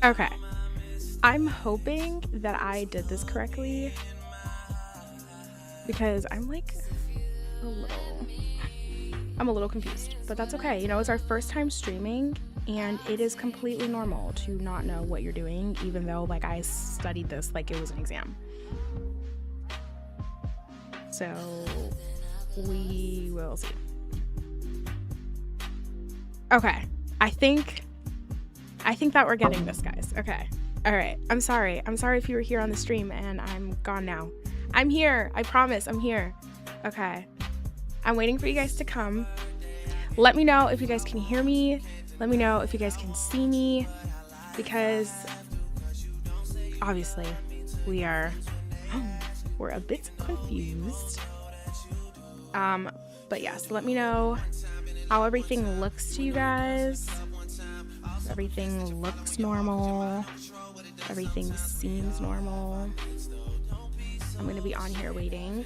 Okay. I'm hoping that I did this correctly because I'm like a little confused, but that's okay. You know, it's our first time streaming and it is completely normal to not know what you're doing, even though like I studied this like it was an exam. So we will see. Okay. I think that we're getting this, guys. Okay. All right. I'm sorry if you were here on the stream and I'm gone now. I'm here. I promise I'm here. Okay. I'm waiting for you guys to come. Let me know if you guys can hear me. Let me know if you guys can see me, because obviously we're a bit confused. But yes, let me know how everything looks to you guys. Everything looks normal. Everything seems normal. I'm gonna be on here waiting.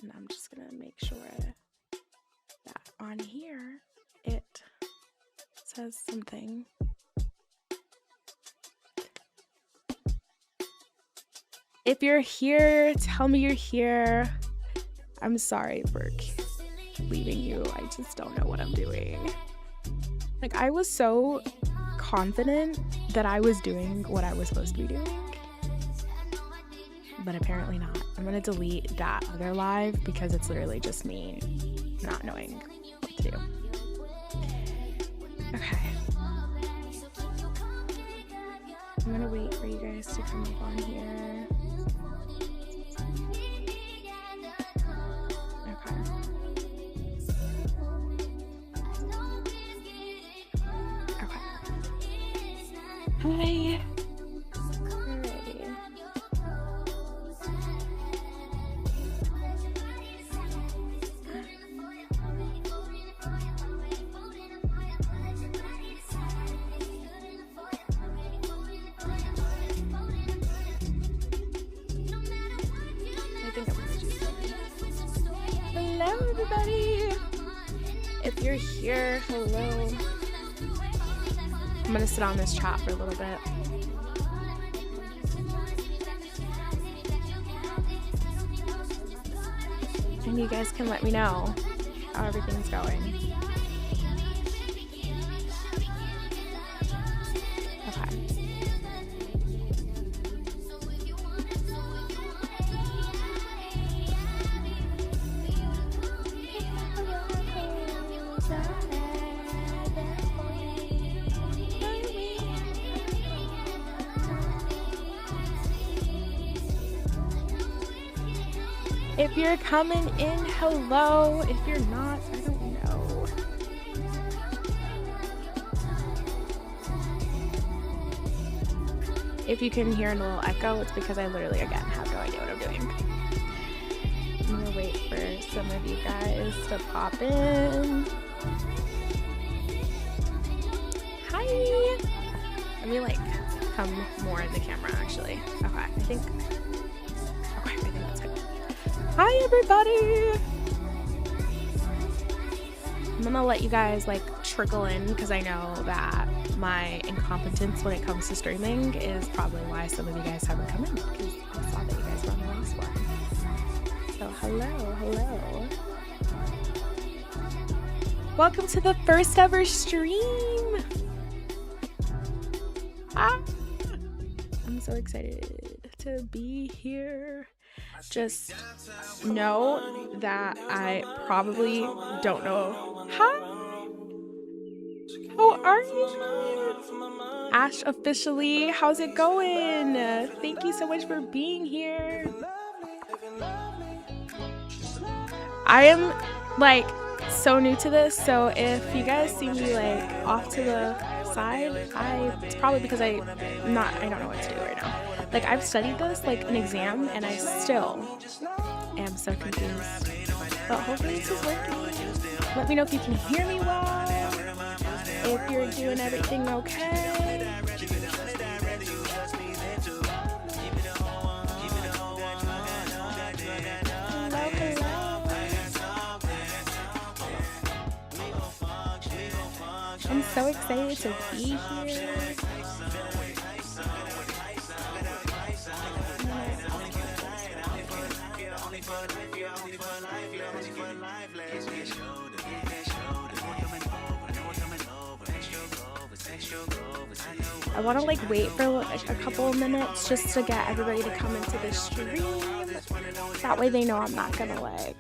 And I'm just gonna make sure that on here it says something. If you're here, tell me you're here. I'm sorry for leaving you. I just don't know what I'm doing. Like, I was so confident that I was doing what I was supposed to be doing, but apparently not. I'm gonna delete that other live because it's literally just me not knowing what to do. Okay. I'm gonna wait for you guys to come up on here. Hi. Alrighty. I think I'm gonna do something. Hello, everybody. If you're here, hello. I'm gonna sit on this chat for a little bit. And you guys can let me know how everything's going. Okay. If you're coming in, hello. If you're not, I don't know. If you can hear a little echo, it's because I literally, again, have no idea what I'm doing. I'm gonna wait for some of you guys to pop in. Hi. Let me like come more in the camera actually. Okay, I think that's good. Hi everybody. I'm gonna let you guys like trickle in because I know that my incompetence when it comes to streaming is probably why some of you guys haven't come in, because I saw that you guys were on the last one. So hello. Welcome to the first ever stream. I'm so excited to be here. Just know that I probably don't know. Hi! How are you? Ash officially, how's it going? Thank you so much for being here. I am like so new to this, so if you guys see me like off to the side, it's probably because I don't know what to do right now. Like, I've studied this like an exam and I still am so confused, but hopefully this is working. Let me know if you can hear me well, if you're doing everything okay. so excited to be here. I want to like wait for like a couple of minutes just to get everybody to come into the stream. That way they know I'm not gonna like,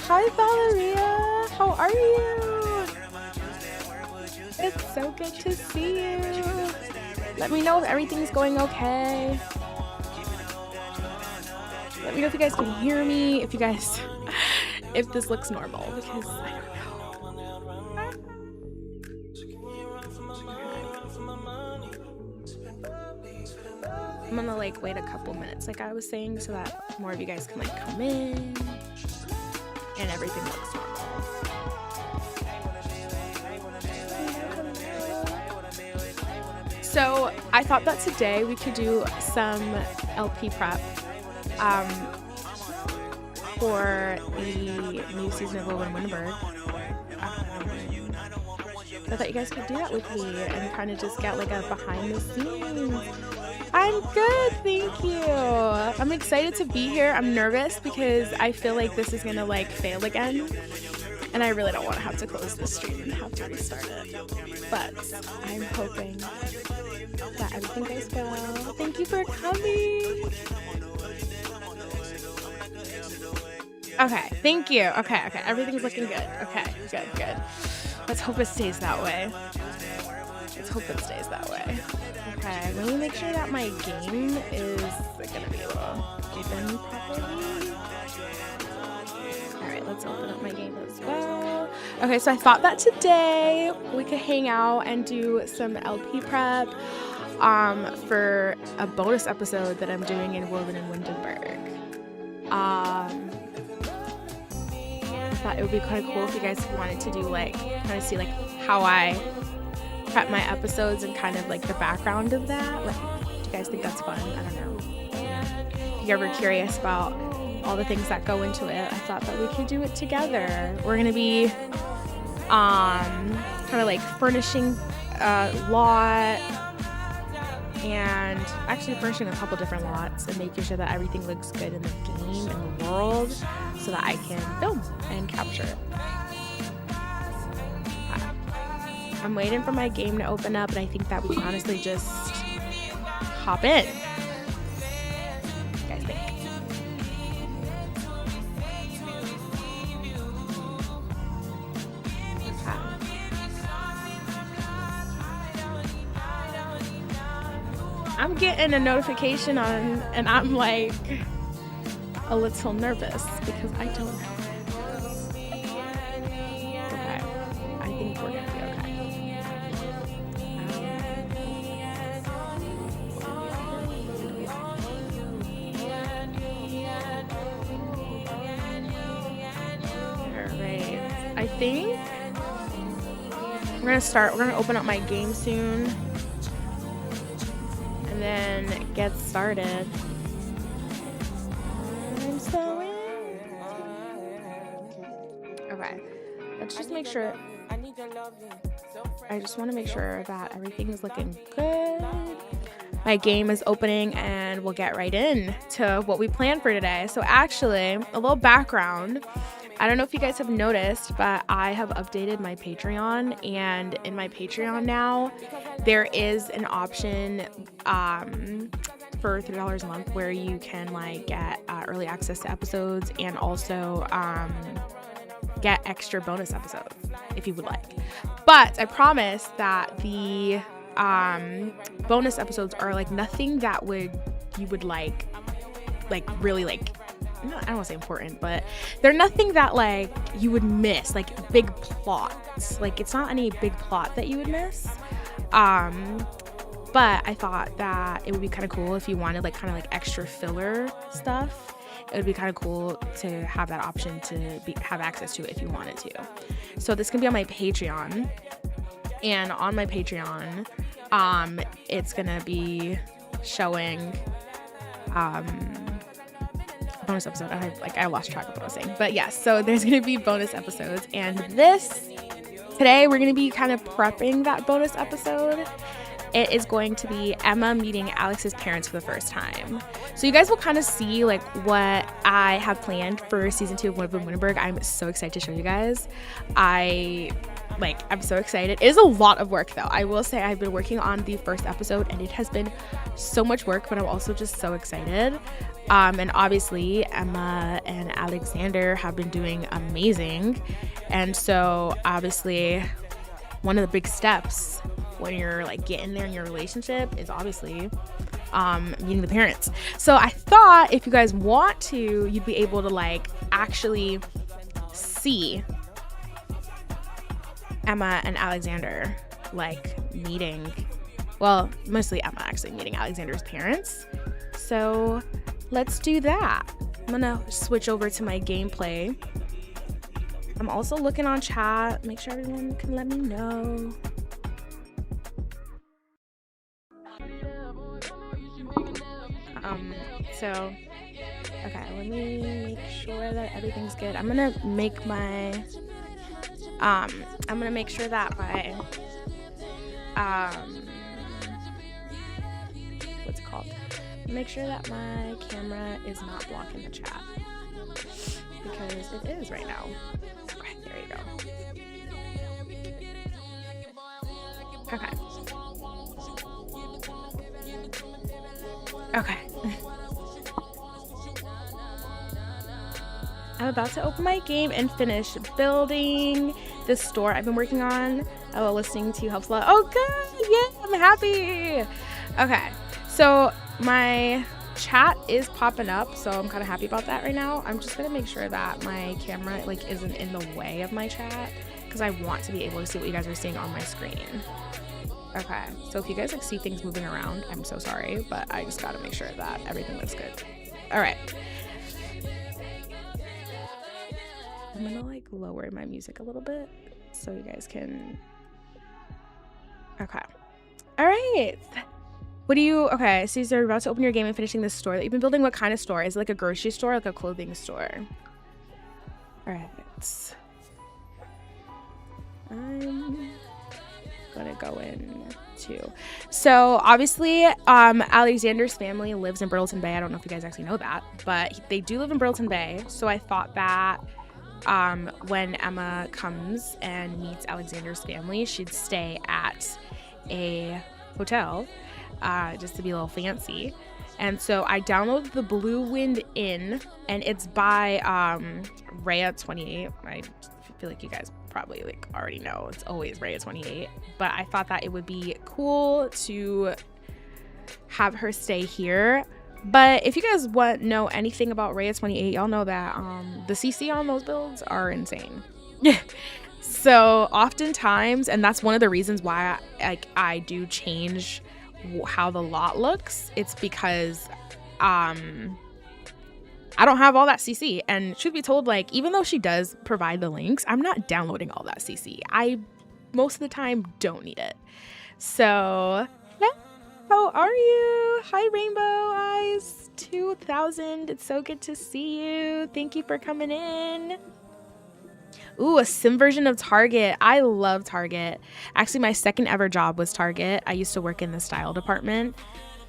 hi Valeria, how are you? It's so good to see you. Let me know if everything's going okay. Let me know if you guys can hear me, if this looks normal, because I don't know. I'm gonna like wait a couple minutes like I was saying so that more of you guys can like come in and everything looks normal. So I thought that today we could do some LP prep for the new season of Woven Windberg. I thought you guys could do that with me and kind of just get like a behind the scenes. I'm good, thank you. I'm excited to be here. I'm nervous because I feel like this is gonna like fail again, and I really don't want to have to close this stream and have to restart it. But I'm hoping that everything goes well. Thank you for coming. Okay, thank you. Okay, everything's looking good. Okay, good. Let's hope it stays that way. Okay, let me make sure that my game is gonna be able to open properly. Alright, let's open up my game as well. Okay, so I thought that today we could hang out and do some LP prep for a bonus episode that I'm doing in Woven and Windenburg. I thought it would be kind of cool if you guys wanted to do like kind of see like how I prep my episodes and kind of like the background of that. Like, do you guys think that's fun? I don't know. If you're ever curious about all the things that go into it, I thought that we could do it together. We're gonna be kind of like furnishing a lot and actually furnishing a couple different lots and making sure that everything looks good in the game and the world so that I can film and capture it. I'm waiting for my game to open up, and I think that we can honestly just hop in. What do you guys think? I'm getting a notification on, and I'm like a little nervous because I don't know. Okay, I think we're gonna be okay. Alright, I think we're gonna open up my game soon and then get started. I'm so in. Okay, let's just make sure. I just want to make sure that everything is looking good. My game is opening and we'll get right in to what we planned for today. So actually, a little background. I don't know if you guys have noticed, but I have updated my Patreon, and in my Patreon now, there is an option for $3 a month where you can like get early access to episodes and also get extra bonus episodes if you would like. But I promise that the bonus episodes are like nothing that you would like really like. No, I don't want to say important, but they're nothing that like you would miss, like big plots. Like it's not any big plot that you would miss. But I thought that it would be kind of cool if you wanted like kind of like extra filler stuff. It would be kind of cool to have that option to have access to it if you wanted to. So this can be on my Patreon, and on my Patreon, it's gonna be showing bonus episode. I lost track of what I was saying, but yes. So there's gonna be bonus episodes, and this today we're going to be kind of prepping that bonus episode. It is going to be Emma meeting Alex's parents for the first time. So you guys will kind of see like what I have planned for season 2 of One of Winterberg. I'm so excited to show you guys. I'm so excited. It is a lot of work though. I will say I've been working on the first episode and it has been so much work, but I'm also just so excited. And obviously Emma and Alexander have been doing amazing. And so obviously one of the big steps when you're like getting there in your relationship is obviously meeting the parents. So I thought if you guys want to, you'd be able to like actually see Emma and Alexander like meeting, well, mostly Emma actually meeting Alexander's parents. So let's do that. I'm gonna switch over to my gameplay. I'm also looking on chat, make sure everyone can let me know. Okay, let me make sure that everything's good. I'm gonna make sure that my, what's it called? Make sure that my camera is not blocking the chat, because it is right now. Okay, there you go. Okay. Okay. I'm about to open my game and finish building this store I've been working on. Listening to you helps a lot. Oh, good. Yeah, I'm happy. Okay. So my chat is popping up, so I'm kind of happy about that right now. I'm just going to make sure that my camera like isn't in the way of my chat because I want to be able to see what you guys are seeing on my screen. Okay. So if you guys like see things moving around, I'm so sorry, but I just got to make sure that everything looks good. All right. I'm gonna like lower my music a little bit so you guys can. Okay. All right. What do you, okay, so you're about to open your game and finishing this store that you've been building. What kind of store? Is it like a grocery store or like a clothing store? All right. I'm gonna go in too. So obviously Alexander's family lives in Burleson Bay. I don't know if you guys actually know that, but they do live in Burleson Bay. So I thought that when Emma comes and meets Alexander's family, she'd stay at a hotel just to be a little fancy. And so I downloaded the Blue Wind Inn, and it's by Rhea 28. I feel like you guys probably like already know it's always Rhea 28, but I thought that it would be cool to have her stay here. But if you guys know anything about Rhea 28, y'all know that the CC on those builds are insane. So oftentimes, and that's one of the reasons why I do change how the lot looks. It's because I don't have all that CC, and truth be told, like even though she does provide the links, I'm not downloading all that CC. I most of the time don't need it. So how are you? Hi, Rainbow Eyes 2000. It's so good to see you. Thank you for coming in. Ooh, a sim version of Target. I love Target. Actually, my second ever job was Target. I used to work in the style department.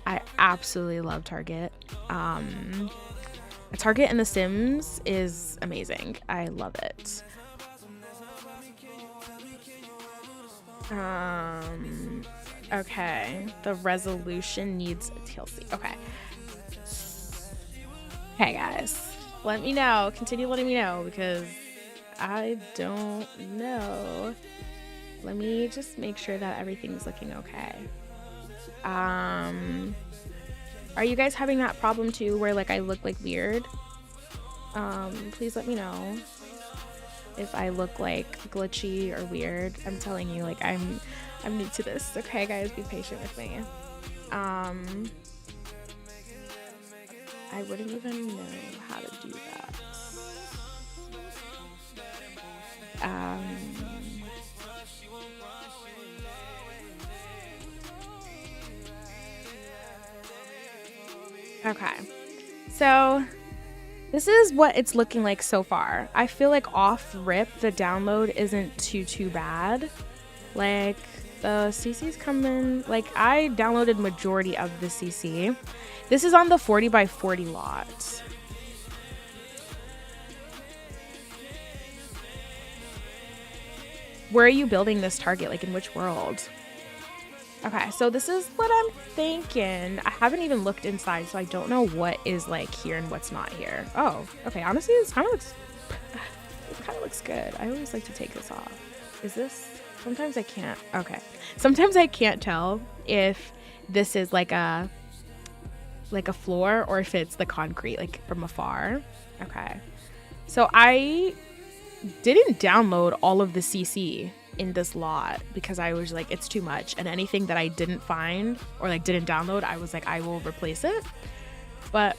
I absolutely love Target. Target in The Sims is amazing. I love it. Okay, the resolution needs a TLC. Okay. Hey guys, let me know. Continue letting me know because I don't know. Let me just make sure that everything's looking okay. Are you guys having that problem too where like I look like weird? Please let me know if I look like glitchy or weird. I'm telling you, like I'm new to this. Okay, guys, be patient with me. I wouldn't even know how to do that. Okay, so This is what it's looking like so far. I feel like off rip, the download isn't too bad. Like the CC's coming, like I downloaded majority of the CC. This is on the 40 by 40 lot. Where are you building this target? Like in which world? Okay, so this is what I'm thinking. I haven't even looked inside, so I don't know what is like here and what's not here. Oh, okay. Honestly, it kind of looks good. I always like to take this off. Is this? Sometimes I can't. Okay. Sometimes I can't tell if this is like a floor or if it's the concrete, like from afar. Okay. So I didn't download all of the CC in this lot because I was like, it's too much, and anything that I didn't find or like didn't download, I was like, I will replace it. But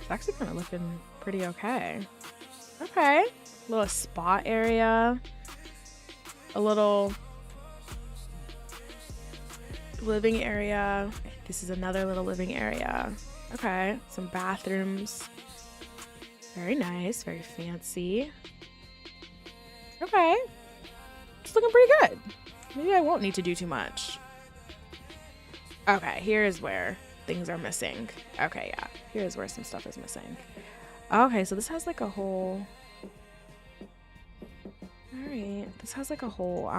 it's actually kind of looking pretty okay. Okay, little spot area, a little living area. This is another little living area. Okay, some bathrooms. Very nice, very fancy. Okay, it's looking pretty good. Maybe I won't need to do too much. Okay, here's where things are missing. Okay, yeah, here's where some stuff is missing. Okay, so this has like a whole... Alright, this has like a whole,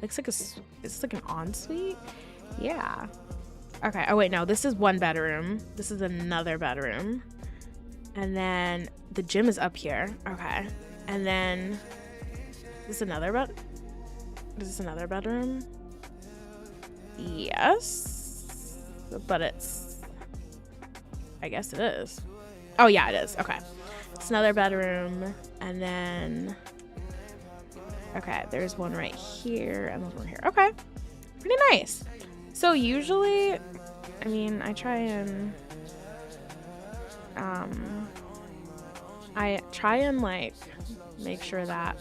looks like it's like an ensuite? Yeah. Okay, oh wait, no, this is one bedroom. This is another bedroom. And then the gym is up here. Okay. And then is this another bedroom? Yes. But I guess it is. Oh yeah, it is. Okay. It's another bedroom. And then okay, there's one right here and there's one here. Okay. Pretty nice. So usually, I mean, I try and like make sure that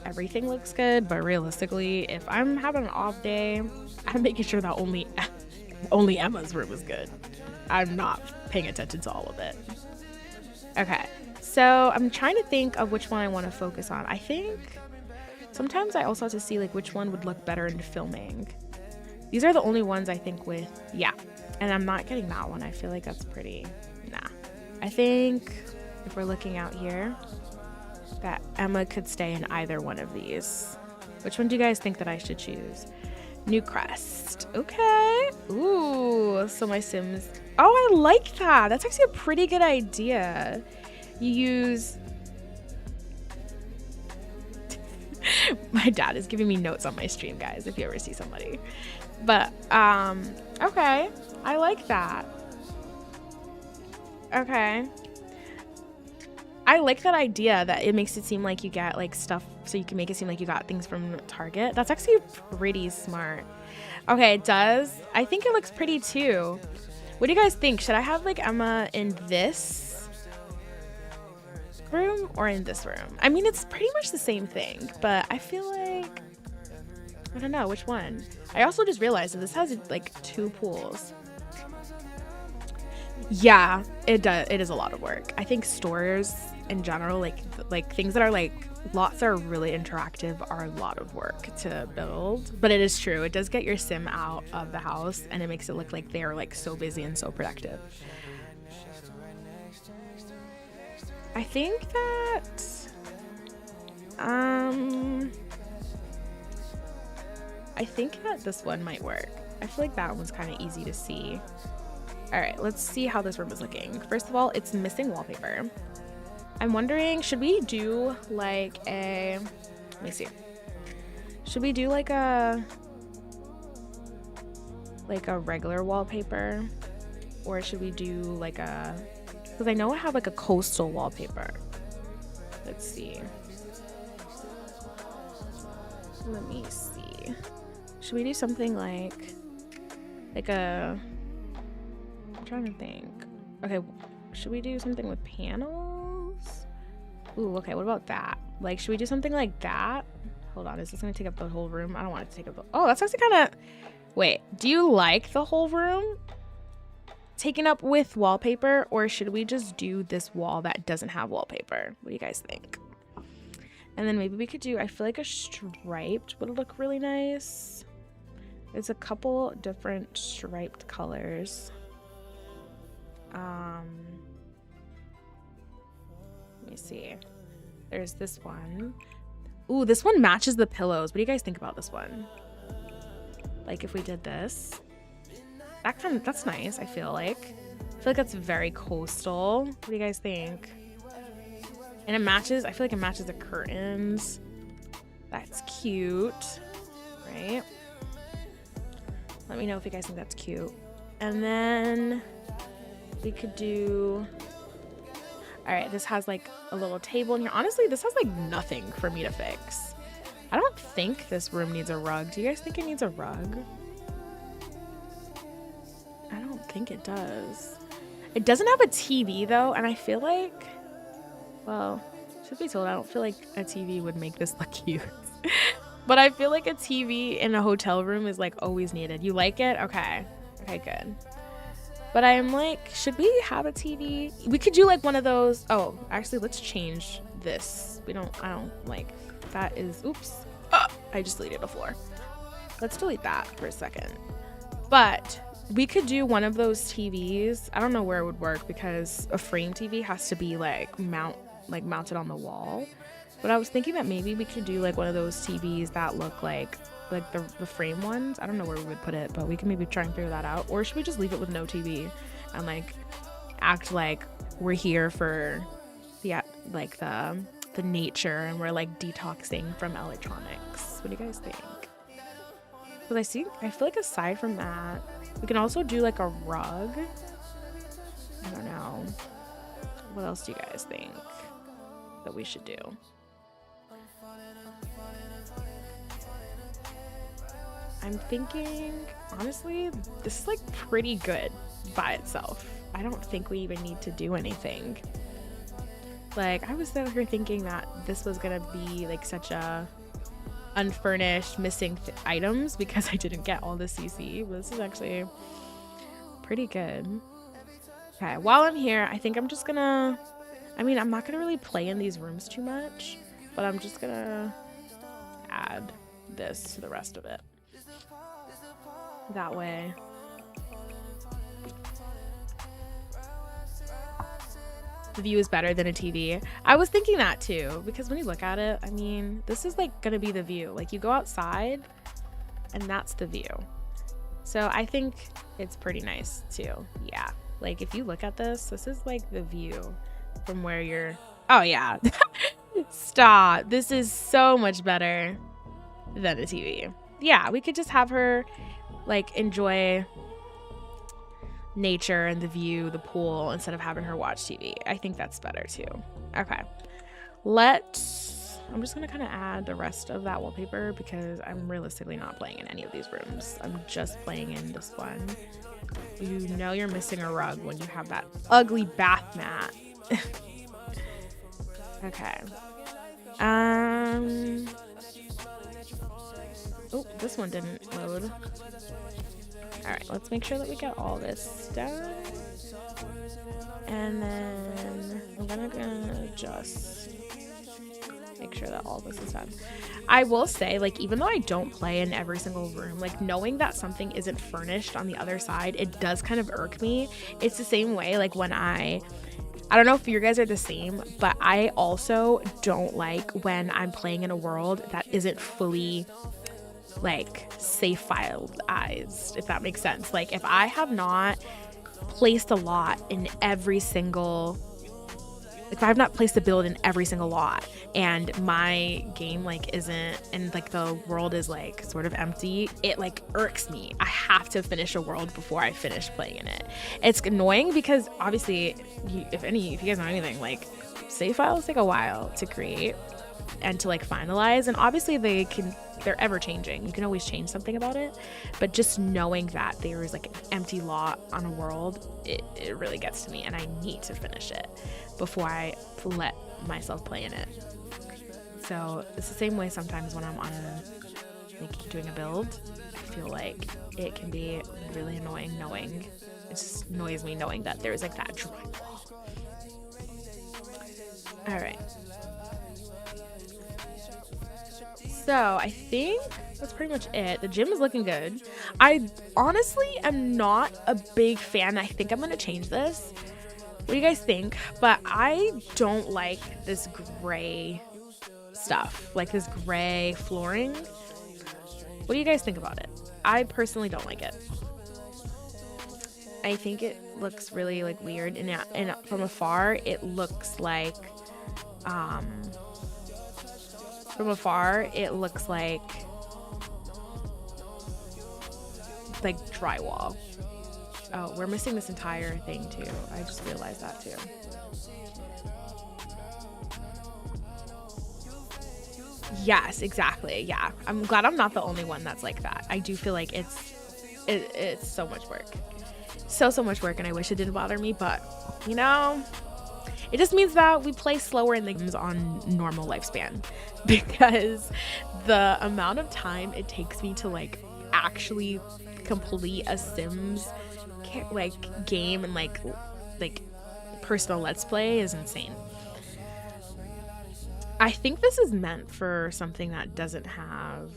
everything looks good, but realistically, if I'm having an off day, I'm making sure that only Emma's room is good. I'm not paying attention to all of it. Okay, so I'm trying to think of which one I want to focus on. I think sometimes I also have to see like which one would look better in filming. These are the only ones I think with, yeah. And I'm not getting that one. I feel like that's pretty, nah. I think if we're looking out here, that Emma could stay in either one of these. Which one do you guys think that I should choose? Newcrest. Okay. Ooh, so my Sims. Oh, I like that. That's actually a pretty good idea. You use... My dad is giving me notes on my stream, guys, if you ever see somebody. But, okay. I like that. Okay. I like that idea that it makes it seem like you get like stuff, so you can make it seem like you got things from Target. That's actually pretty smart. Okay, it does. I think it looks pretty too. What do you guys think? Should I have like Emma in this room or in this room? I mean, it's pretty much the same thing, but I feel like, I don't know which one. I also just realized that this has like 2 pools. Yeah, it does. It is a lot of work. I think stores in general, like things that are like lots that are really interactive, are a lot of work to build. But it is true. It does get your sim out of the house, and it makes it look like they're like so busy and so productive. I think that this one might work. I feel like that one's kind of easy to see. All right, let's see how this room is looking. First of all, it's missing wallpaper. I'm wondering, should we do like a, let me see. Should we do like a regular wallpaper? Or should we do like a, because I know I have like a coastal wallpaper. Let's see. Let me see. Should we do something like a, I'm trying to think. Okay, should we do something with panels? Ooh, okay, what about that? Like, should we do something like that? Hold on, is this gonna take up the whole room? I don't want it to take up the, oh, that's actually kind of, wait, do you like the whole room? taken up with wallpaper, or should we just do this wall that doesn't have wallpaper? What do you guys think? And then maybe we could do, I feel like a striped would look really nice. It's a couple different striped colors. Let me see. There's this one. Ooh, this one matches the pillows. What do you guys think about this one? Like if we did this, that's nice. I feel like that's very coastal. What do you guys think? And it matches, I feel like it matches the curtains. That's cute, right? Let me know if you guys think that's cute. And then we could do, all right, this has like a little table in here. Honestly, this has like nothing for me to fix. I don't think this room needs a rug. Do you guys think it needs a rug? I don't think it does. It doesn't have a TV though, and I feel like, well, truth be told, I don't feel like a TV would make this look cute. But I feel like a TV in a hotel room is like always needed. You like it? Okay. Okay, good. But I'm like, should we have a TV? We could do like one of those. Oh, actually, let's change this. I don't like, that is, oops. I just deleted a floor. Let's delete that for a second. But we could do one of those TVs. I don't know where it would work because a frame TV has to be like mounted on the wall. But I was thinking that maybe we could do like one of those TVs that look like the frame ones. I don't know where we would put it, but we can maybe try and figure that out. Or should we just leave it with no TV and like act like we're here for the nature and we're like detoxing from electronics? What do you guys think? Because I feel like aside from that, we can also do like a rug. I don't know. What else do you guys think that we should do? I'm thinking, honestly, this is like pretty good by itself. I don't think we even need to do anything. Like, I was over here thinking that this was gonna be like such a unfurnished, missing items because I didn't get all the CC, but this is actually pretty good. Okay, while I'm here, I think I'm just gonna, I'm not gonna really play in these rooms too much, but I'm just gonna add this to the rest of it. That way. The view is better than a TV. I was thinking that too, because when you look at it, this is like gonna be the view. Like you go outside and that's the view. So I think it's pretty nice too. Yeah. Like if you look at this is like the view from where you're, oh yeah. Stop. This is so much better than a TV. Yeah, we could just have her like enjoy nature and the view, the pool, instead of having her watch TV. I think that's better too. Okay. I'm just gonna kind of add the rest of that wallpaper because I'm realistically not playing in any of these rooms. I'm just playing in this one. You know you're missing a rug when you have that ugly bath mat. Okay. Oh, this one didn't load. All right, let's make sure that we get all this done. And then I'm gonna just make sure that all this is done. I will say, like, even though I don't play in every single room, like knowing that something isn't furnished on the other side, it does kind of irk me. It's the same way, like when I don't know if you guys are the same, but I also don't like when I'm playing in a world that isn't fully like safe filed-ized, if that makes sense. Like if I have not placed a lot in every single, like if I have not placed a build in every single lot and my game like isn't, and like the world is like sort of empty, it like irks me. I have to finish a world before I finish playing in it. It's annoying because obviously if you guys know anything, like save files take a while to create and to like finalize, and obviously they're ever changing. You can always change something about it, but just knowing that there is like an empty lot on a world, it really gets to me, and I need to finish it before I let myself play in it. So it's the same way sometimes when I'm on doing a build. I feel like it can be really annoying knowing It just annoys me knowing that there's like that drywall. All right. So I think that's pretty much it. The gym is looking good. I honestly am not a big fan. I think I'm going to change this. What do you guys think? But I don't like this gray stuff, like this gray flooring. What do you guys think about it? I personally don't like it. I think it looks really like weird, and from afar it looks like drywall. Oh, we're missing this entire thing too. I just realized that too. Yes, exactly. Yeah, I'm glad I'm not the only one that's like that. I do feel like it's so much work. So much work, and I wish it didn't bother me, but you know, it just means that we play slower in the games on normal lifespan, because the amount of time it takes me to like actually complete a Sims like game and like personal let's play is insane. I think this is meant for something that doesn't have.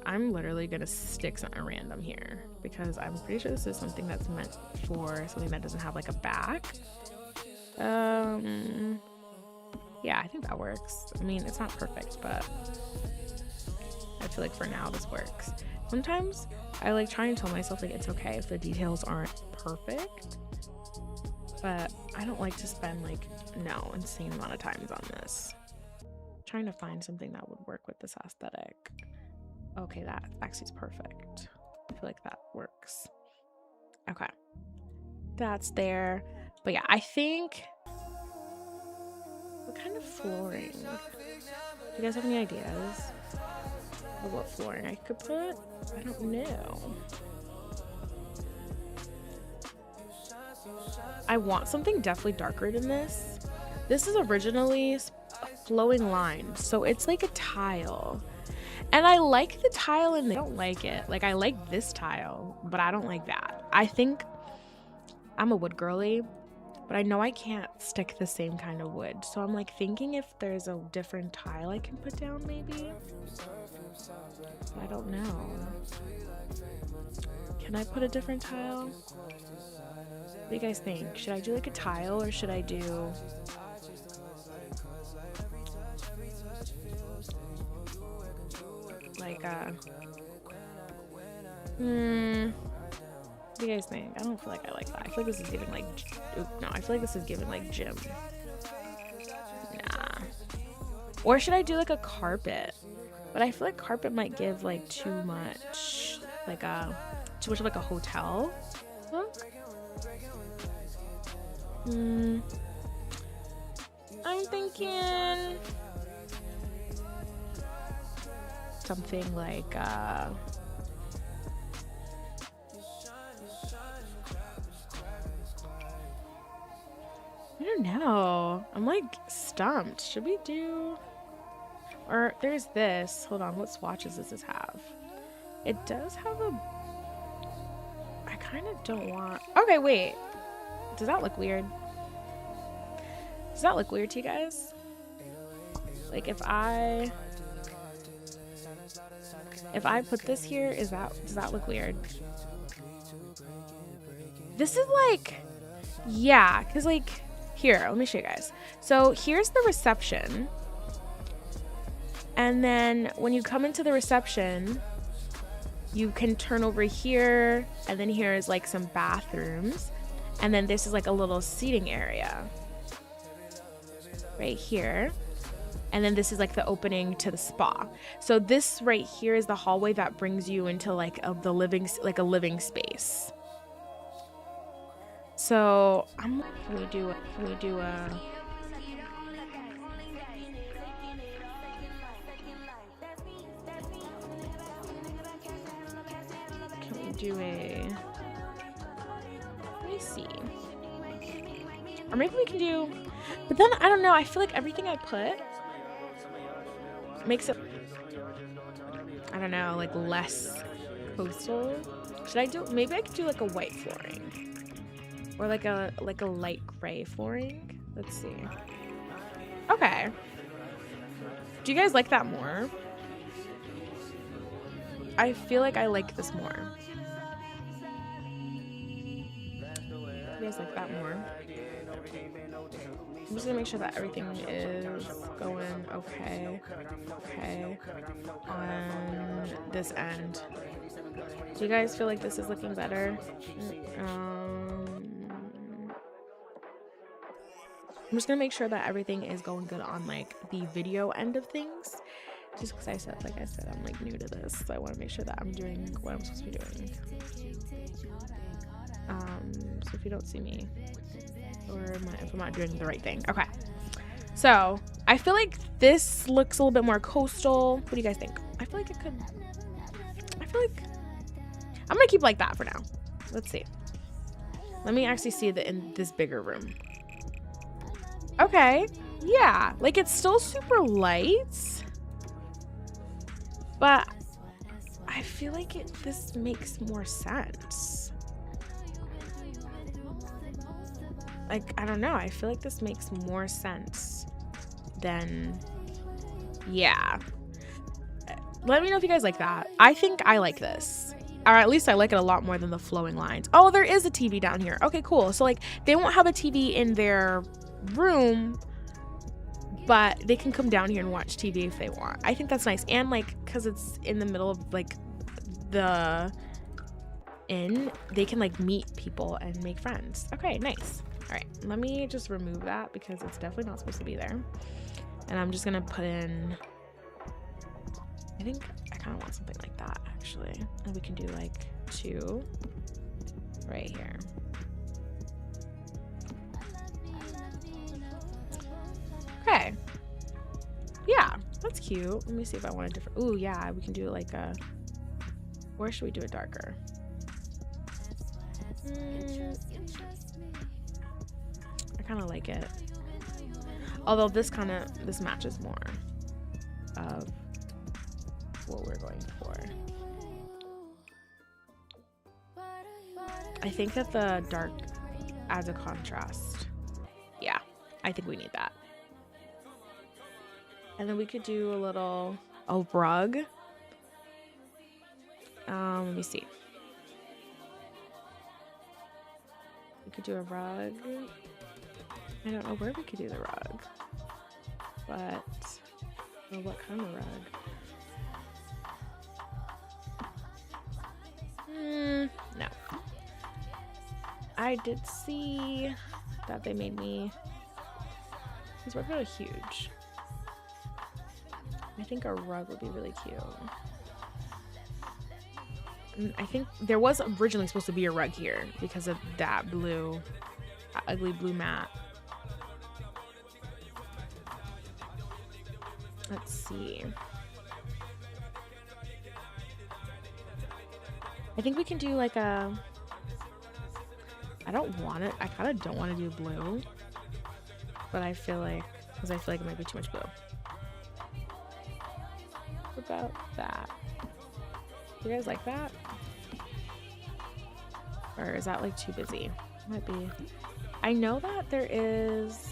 I'm literally gonna stick something random here because I'm pretty sure this is something that's meant for something that doesn't have like a back. Yeah, I think that works. I mean, it's not perfect, but I feel like for now this works. Sometimes I like try and tell myself like it's okay if the details aren't perfect, but I don't like to spend like insane amount of times on this. I'm trying to find something that would work with this aesthetic. Okay, that actually is perfect. I feel like that works. Okay, that's there. But yeah, I think, what kind of flooring? Do you guys have any ideas of what flooring I could put? I don't know. I want something definitely darker than this. This is originally a flowing line, so it's like a tile. And I like the tile and I don't like it. Like, I like this tile, but I don't like that. I think I'm a wood girly, but I know I can't stick the same kind of wood. So I'm like thinking if there's a different tile I can put down maybe. I don't know. Can I put a different tile? What do you guys think? Should I do like a tile or should I do like what do you guys think? I don't feel like I like that. I feel like this is giving like I feel like this is giving like gym. Nah. Or should I do like a carpet? But I feel like carpet might give like too much of like a hotel look. I'm thinking something like I don't know. I'm like stumped. Should we do, or there's this. Hold on, what swatches does this have? It does have a, I kind of don't want, okay, wait. Does that look weird? Does that look weird to you guys? Like if I put this here, does that look weird? This is like, yeah, because like, here, let me show you guys. So here's the reception. And then when you come into the reception, you can turn over here, and then here is like some bathrooms. And then this is like a little seating area right here. And then this is like the opening to the spa. So this right here is the hallway that brings you into like a living space. So I'm like, can we do a, let me see. Or maybe we can do, but then I don't know, I feel like everything I put makes it, I don't know, like less coastal. Should I do, maybe I could do like a white flooring. Or like a light gray flooring. Let's see. Okay. Do you guys like that more? I feel like I like this more. You guys like that more? I'm just gonna make sure that everything is going okay on this end. Do you guys feel like this is looking better? I'm just gonna make sure that everything is going good on like the video end of things. Just because like I said, I'm like new to this, so I want to make sure that I'm doing what I'm supposed to be doing. So if you don't see me, or if I'm not doing the right thing, okay. So I feel like this looks a little bit more coastal. What do you guys think? I feel like I'm gonna keep like that for now. Let's see. Let me actually see in this bigger room. Okay, yeah, like it's still super light, but I feel like this makes more sense. Like, I don't know, I feel like this makes more sense than, yeah. Let me know if you guys like that. I think I like this. Or at least I like it a lot more than the flowing lines. Oh, there is a TV down here. Okay, cool. So like they won't have a TV in their room, but they can come down here and watch TV if they want. I think that's nice. And like, cause it's in the middle of like the inn, they can like meet people and make friends. Okay, nice. All right, let me just remove that because it's definitely not supposed to be there. And I'm just gonna put in, I think I kind of want something like that actually. And we can do like 2 right here. Okay. Yeah, that's cute. Let me see if I want a different, ooh, yeah, we can do like a, where should we do it darker? I kind of like it. Although this matches more of what we're going for. I think that the dark adds a contrast. Yeah, I think we need that. And then we could do a rug. Let me see. We could do a rug. I don't know where we could do the rug, but what kind of rug? No. I did see that they made me, these rugs are huge. I think a rug would be really cute. And I think there was originally supposed to be a rug here because of that ugly blue mat. Let's see. I think we can do like a, I kind of don't want to do blue, but I feel like, because I feel like it might be too much blue. What about that? Do you guys like that? Or is that like too busy? Might be. I know that there is,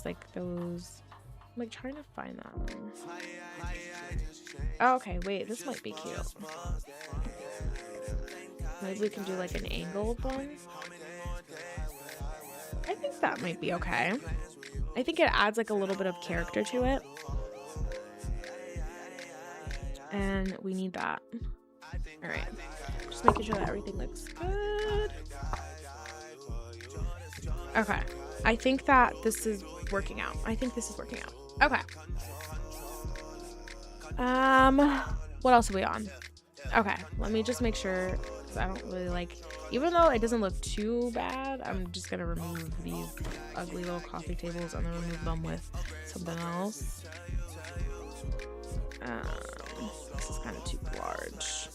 like those, I'm like trying to find that one. Oh, okay, wait, this might be cute. Maybe we can do like an angled one. I think that might be okay. I think it adds like a little bit of character to it. And we need that. All right, just making sure that everything looks good. Okay, I think that this is working out. Okay. What else are we on? Okay, let me just make sure, because I don't really like, even though it doesn't look too bad, I'm just gonna remove these ugly little coffee tables and then remove them with something else. This is kind of too large.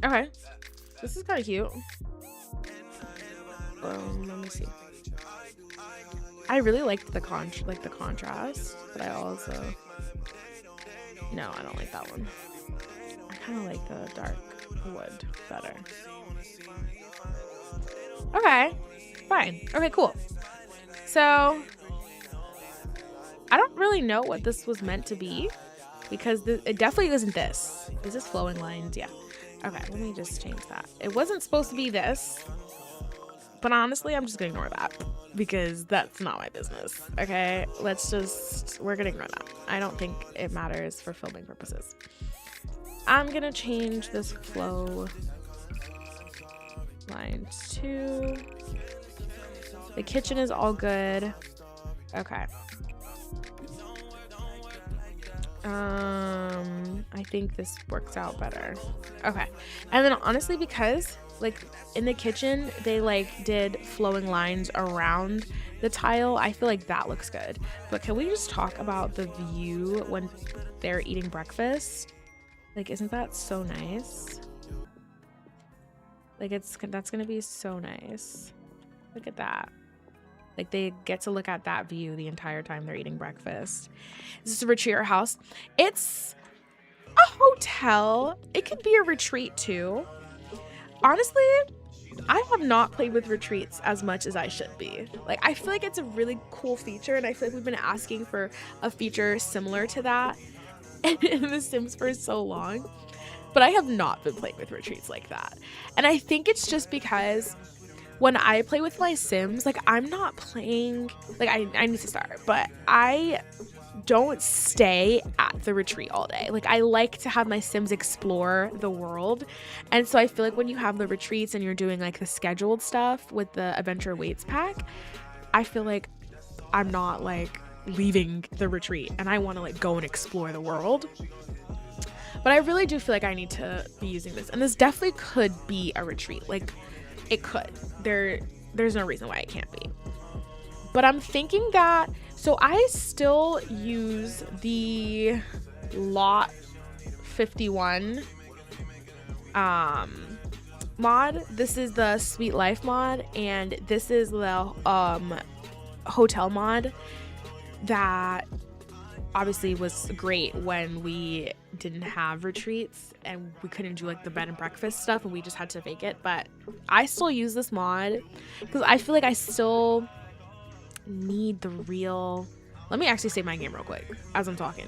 Okay, this is kind of cute. Let me see. I really liked the contrast, but I also, no, I don't like that one. I kind of like the dark wood better. Okay, fine. Okay, cool. So I don't really know what this was meant to be, because it definitely isn't this. Is this flowing lines? Yeah. Okay, let me just change that. It wasn't supposed to be this, but honestly, I'm just gonna ignore that because that's not my business. Okay, we're gonna ignore that. I don't think it matters for filming purposes. I'm gonna change this flow lines to, the kitchen is all good. Okay. I think this works out better. Okay. And then honestly, because like in the kitchen, they like did flowing lines around the tile, I feel like that looks good. But can we just talk about the view when they're eating breakfast? Like, isn't that so nice? Like, that's gonna be so nice. Look at that. Like, they get to look at that view the entire time they're eating breakfast. This is a retreat or house. It's a hotel. It could be a retreat too. Honestly, I have not played with retreats as much as I should be. Like, I feel like it's a really cool feature, and I feel like we've been asking for a feature similar to that in The Sims for so long. But I have not been playing with retreats like that. And I think it's just because when I play with my Sims, like, I'm not playing, like, I need to start, but I don't stay at the retreat all day. Like, I like to have my Sims explore the world. And so I feel like when you have the retreats and you're doing like the scheduled stuff with the Adventure Awaits pack, I feel like I'm not like leaving the retreat and I want to like go and explore the world. But I really do feel like I need to be using this, and this definitely could be a retreat. Like, it could. There's no reason why it can't be. But I'm thinking that, so I still use the Lot 51 mod. This is the Sweet Life mod, and this is the hotel mod that obviously was great when we didn't have retreats and we couldn't do like the bed and breakfast stuff and we just had to fake it. But I still use this mod because I feel like I still need the real, let me actually save my game real quick as I'm talking,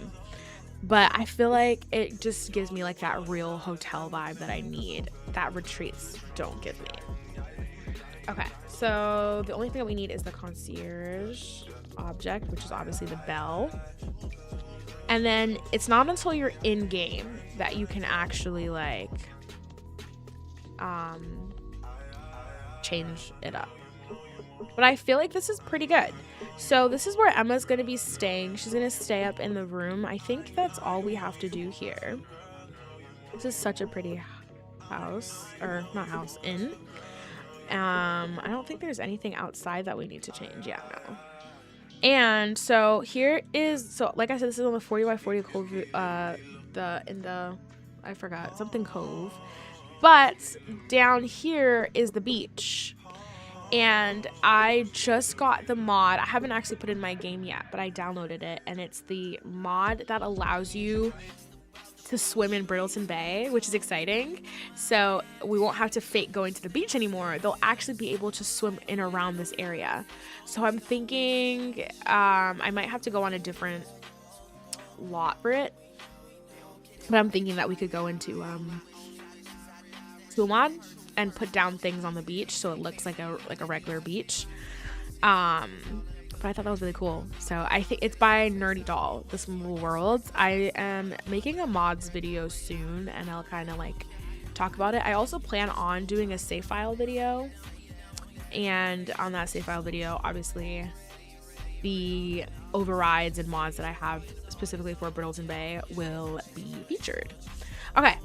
but I feel like it just gives me like that real hotel vibe that I need that retreats don't give me. Okay, so the only thing that we need is the concierge object, which is obviously the bell. And then it's not until you're in game that you can actually like change it up. But I feel like this is pretty good. So this is where Emma's gonna be staying. She's gonna stay up in the room. I think that's all we have to do here. This is such a pretty house, or not house, inn. I don't think there's anything outside that we need to change. Yeah, no. And so here is, so like I said, this is on the 40 by 40 cove, I forgot, something cove. But down here is the beach. And I just got the mod. I haven't actually put it in my game yet, but I downloaded it. And it's the mod that allows you to swim in Brittleton Bay, which is exciting. So we won't have to fake going to the beach anymore. They'll actually be able to swim in around this area. So I'm thinking I might have to go on a different lot for it. But I'm thinking that we could go into mod and put down things on the beach so it looks like a regular beach. But I thought that was really cool. So I think it's by Nerdy Doll, The Small Worlds. I am making a mods video soon and I'll kind of like talk about it. I also plan on doing a save file video, and on that save file video, obviously the overrides and mods that I have specifically for Brittleton Bay will be featured. Okay,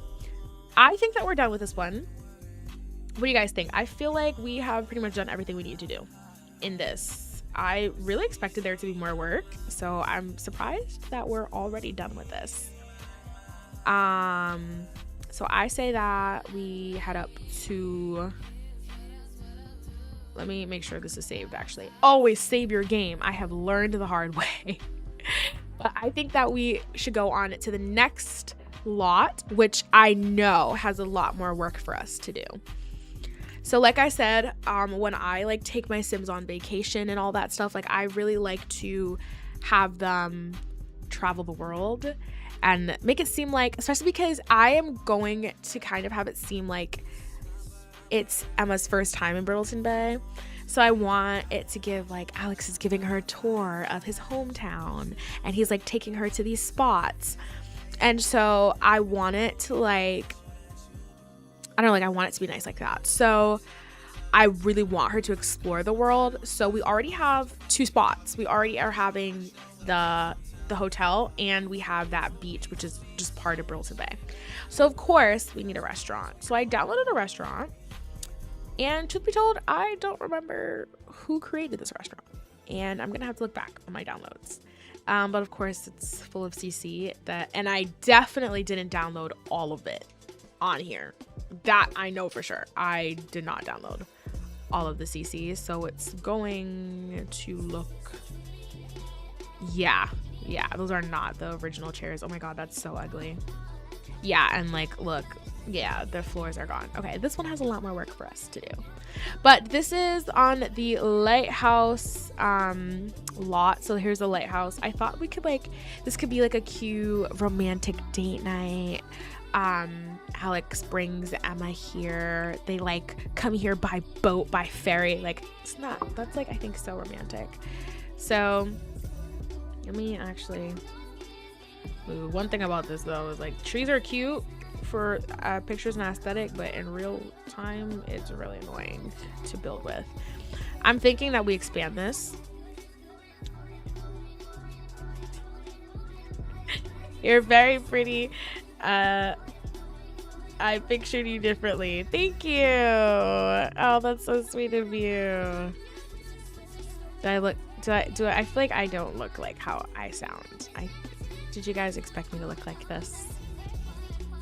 I think that we're done with this one. What do you guys think? I feel like we have pretty much done everything we need to do in this. I really expected there to be more work, so I'm surprised that we're already done with this. So I say that we head up to, Let me make sure this is saved, actually. Always save your game. I have learned the hard way. But I think that we should go on to the next lot, which I know has a lot more work for us to do. So like I said, when I like take my Sims on vacation and all that stuff, like I really like to have them travel the world and make it seem like, especially because I am going to kind of have it seem like it's Emma's first time in Brindleton Bay. So I want it to give like Alex is giving her a tour of his hometown and he's like taking her to these spots. And so I want it to like, I don't know, like I want it to be nice like that. So I really want her to explore the world. So we already have 2 spots. We already are having the hotel and we have that beach, which is just part of Brindleton Bay. So of course we need a restaurant. So I downloaded a restaurant, and truth be told, I don't remember who created this restaurant, and I'm gonna have to look back on my downloads. But of course it's full of CC and I definitely didn't download all of it on here. That I know for sure. I did not download all of the CCs, so it's going to look, yeah, those are not the original chairs. Oh my god, that's so ugly. Yeah, and like look, yeah, the floors are gone. Okay, this one has a lot more work for us to do, but this is on the lighthouse lot. So here's the lighthouse. I thought we could like, this could be like a cute romantic date night. Alex brings Emma here, they like come here by boat, by ferry. Like it's not, that's like I think so romantic. So let me actually, ooh, one thing about this though is like trees are cute for pictures and aesthetic, but in real time it's really annoying to build with. I'm thinking that we expand this. You're very pretty. I pictured you differently. Thank you. Oh, that's so sweet of you. I feel like I don't look like how I sound. Did you guys expect me to look like this?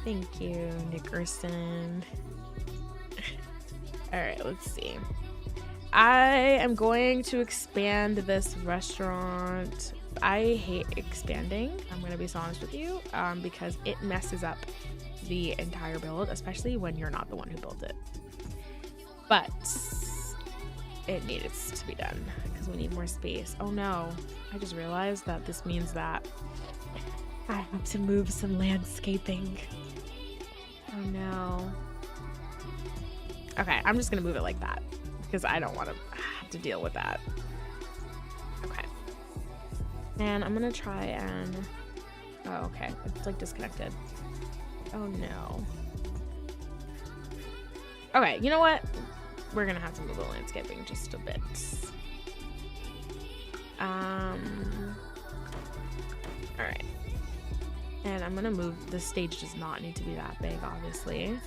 Thank you, Nickerson. All right, let's see. I am going to expand this restaurant. I hate expanding. I'm gonna be so honest with you, because it messes up the entire build, especially when you're not the one who built it. But it needs to be done because we need more space. Oh no, I just realized that this means that I have to move some landscaping. Oh no. Okay, I'm just gonna move it like that because I don't want to have to deal with that. Okay. And I'm gonna try and, oh, okay, it's like disconnected. Oh no. Okay, you know what? We're gonna have to move the landscaping just a bit. Alright. And I'm gonna move, the stage does not need to be that big, obviously.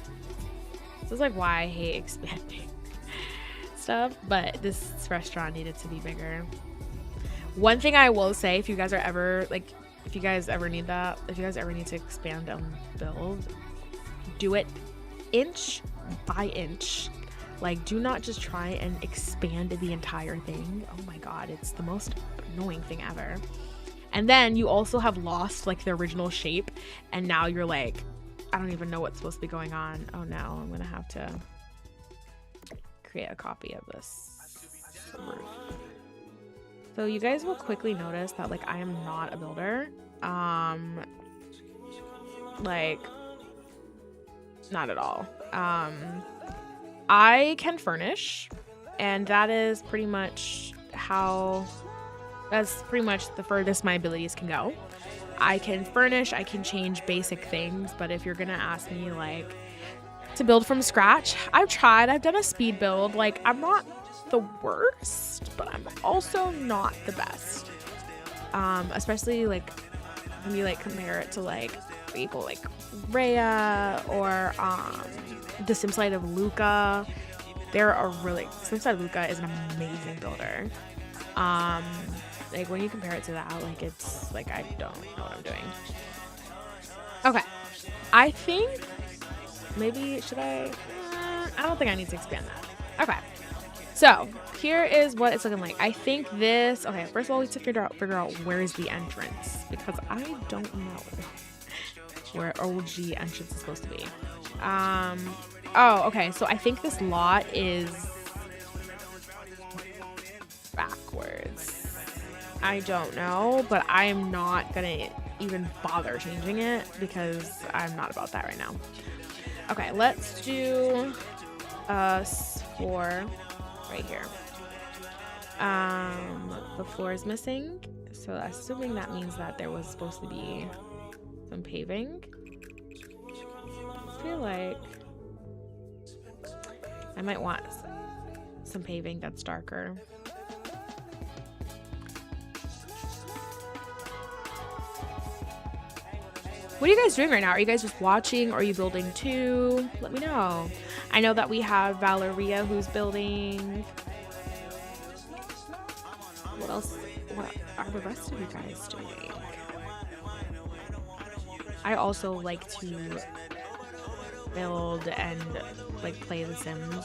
This is like why I hate expanding stuff, but this restaurant needed to be bigger. One thing I will say, if you guys are ever like, if you guys ever need that, if you guys ever need to expand and build, do it inch by inch. Like, do not just try and expand the entire thing. Oh my god, it's the most annoying thing ever. And then you also have lost like the original shape, and now you're like, I don't even know what's supposed to be going on. Oh no, I'm gonna have to create a copy of this roof. So you guys will quickly notice that like I am not a builder. Like not at all. I can furnish, and that is pretty much that's pretty much the furthest my abilities can go. I can furnish, I can change basic things, but if you're gonna ask me like to build from scratch, I've tried. I've done a speed build. Like, I'm not the worst, but I'm also not the best. Especially like when you like compare it to like people like Rhea or the SimSide of Luca. They're a really, SimSide of Luca is an amazing builder. Like when you compare it to that, like it's like I don't know what I'm doing. Okay, I think maybe should I don't think I need to expand that. Okay, So here is what it's looking like. I think this, okay, first of all, we have to figure out where is the entrance, because I don't know where OG entrance is supposed to be. Oh, okay, so I think this lot is backwards. I don't know, but I am not gonna even bother changing it because I'm not about that right now. Okay, let's do 4 right here. The floor is missing, so assuming that means that there was supposed to be some paving. I feel like I might want some paving that's darker. What are you guys doing right now? Are you guys just watching, or are you building too? Let me know. I know that we have Valeria who's building. What else? What are the rest of you guys doing? I also like to build and like play The Sims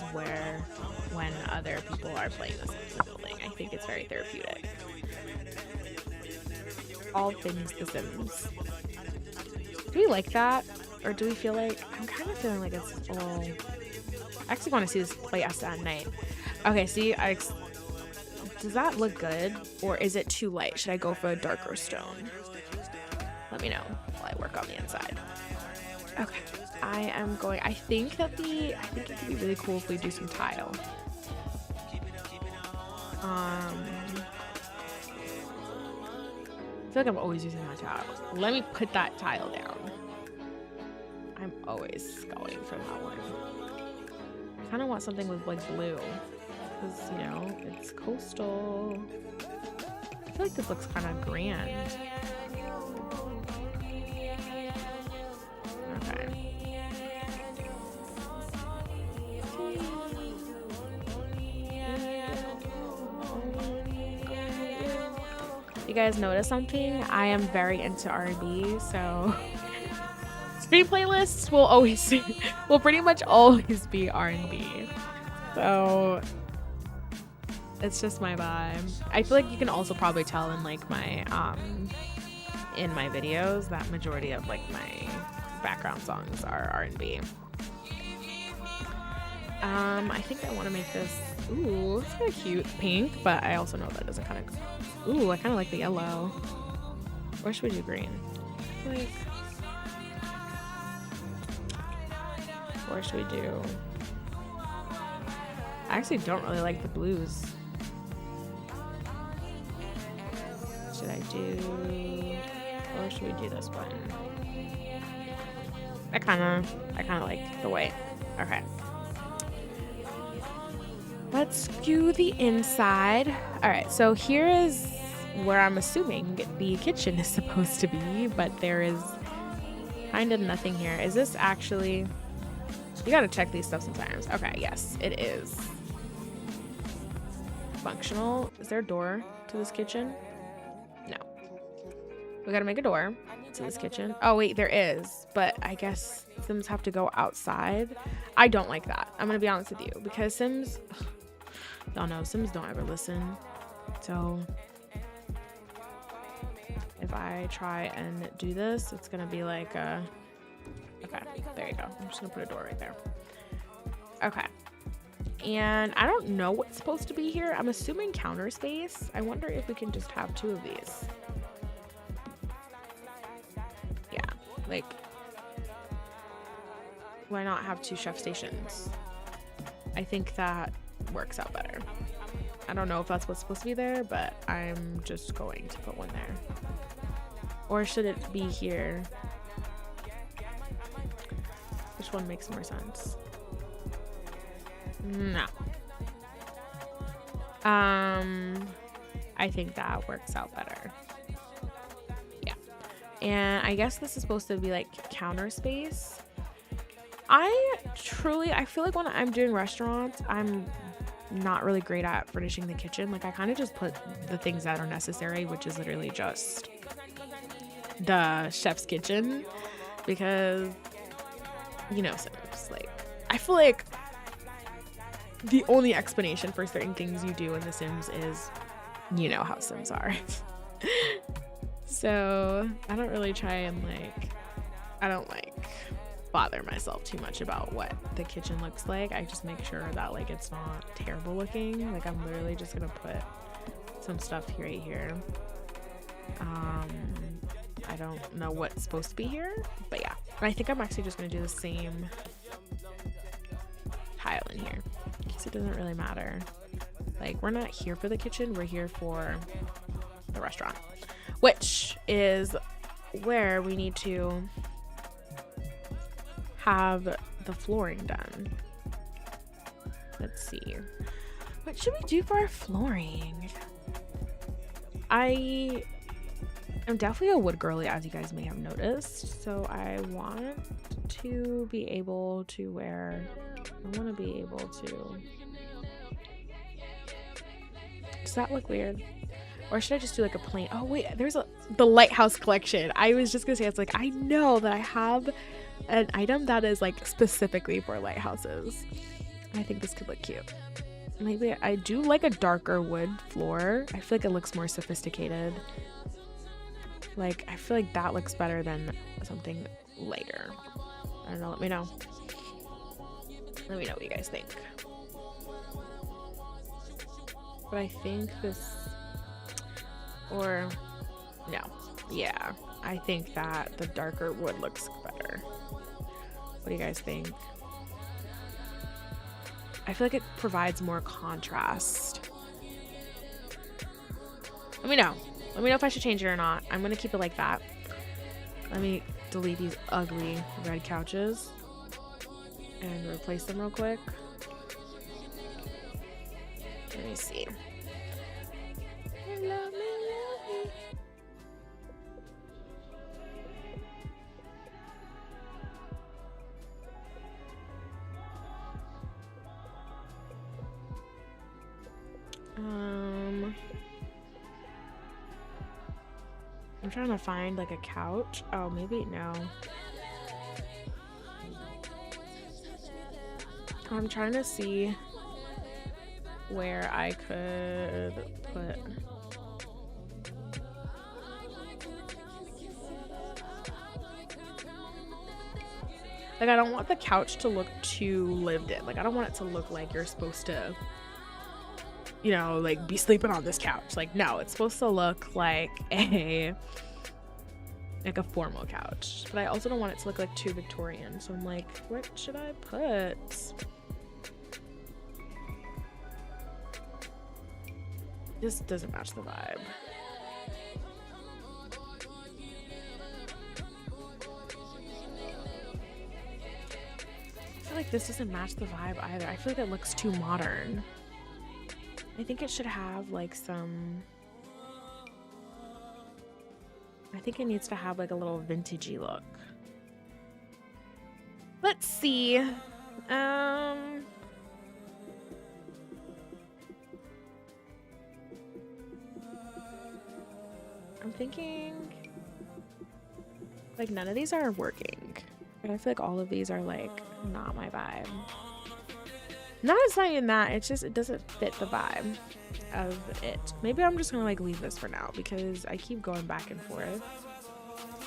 when other people are playing The Sims and building. I think it's very therapeutic. All things The Sims. Do we like that? Or do we feel like, I'm kind of feeling like it's a little, I actually want to see this play at night. Okay, see, does that look good? Or is it too light? Should I go for a darker stone? Let me know while I work on the inside. Okay, I think it could be really cool if we do some tile. I feel like I'm always using my tiles. Let me put that tile down. I'm always going for that one. I kind of want something with like blue, because you know it's coastal. I feel like this looks kind of grand. Okay. You guys notice something? I am very into R&B, so stream playlists will pretty much always be R&B. So it's just my vibe. I feel like you can also probably tell in like my in my videos that majority of like my background songs are R&B. I think I want to make this, ooh, it's kind of cute pink, but I also know that doesn't kind of, ooh, I kind of like the yellow. Or should we do green? Like, or should we do, I actually don't really like the blues. Should I do, or should we do this one? I kind of like the white. Okay. Let's do the inside. All right, so here is where I'm assuming the kitchen is supposed to be, but there is kind of nothing here. Is this actually, you gotta check these stuff sometimes. Okay, yes, it is functional. Is there a door to this kitchen? No. We gotta make a door to this kitchen. Oh wait, there is, but I guess Sims have to go outside. I don't like that. I'm gonna be honest with you, because Sims, y'all know Sims don't ever listen. So if I try and do this, it's gonna be like a, okay, there you go. I'm just gonna put a door right there. Okay. And I don't know what's supposed to be here. I'm assuming counter space. I wonder if we can just have 2 of these. Yeah, like, why not have 2 chef stations? I think that works out better. I don't know if that's what's supposed to be there, but I'm just going to put one there. Or should it be here? Which one makes more sense? No. I think that works out better. Yeah. And I guess this is supposed to be like counter space. I feel like when I'm doing restaurants, I'm not really great at furnishing the kitchen. Like I kind of just put the things that are necessary, which is literally just the chef's kitchen, because you know Sims, like I feel like the only explanation for certain things you do in The Sims is, you know how Sims are. So I don't really try and I don't bother myself too much about what the kitchen looks like. I just make sure that it's not terrible looking. I'm literally just gonna put some stuff right here. I don't know what's supposed to be here, but yeah. And I think I'm actually just gonna do the same tile in here because it doesn't really matter. We're not here for the kitchen, we're here for the restaurant, which is where we need to have the flooring done. Let's see, what should we do for our flooring? I am definitely a wood girly, as you guys may have noticed, so I want to be able to wear, does that look weird? Or should I just do a plain, oh wait, there's the lighthouse collection. I was just gonna say, it's I know that I have an item that is specifically for lighthouses. I think this could look cute. Maybe I do like a darker wood floor. I feel it looks more sophisticated. I feel that looks better than something lighter. I don't know, let me know. Let me know what you guys think. But I think this, or no, yeah, I think that the darker wood looks better. What do you guys think? I feel it provides more contrast. Let me know. Let me know if I should change it or not. I'm gonna keep it like that. Let me delete these ugly red couches and replace them real quick. Let me see. Love me. I'm trying to find a couch. Oh, maybe no. I'm trying to see where I could put I don't want the couch to look too lived in. I don't want it to look like you're supposed to, you know, be sleeping on this couch. No, it's supposed to look like a formal couch. But I also don't want it to look too Victorian. So I'm what should I put? This doesn't match the vibe. I feel this doesn't match the vibe either. I feel it looks too modern. I think it should have some, I think it needs to have a little vintagey look. Let's see. I'm thinking none of these are working. I feel all of these are not my vibe. Not it's not even that, it's just it doesn't fit the vibe of it. Maybe I'm just gonna leave this for now because I keep going back and forth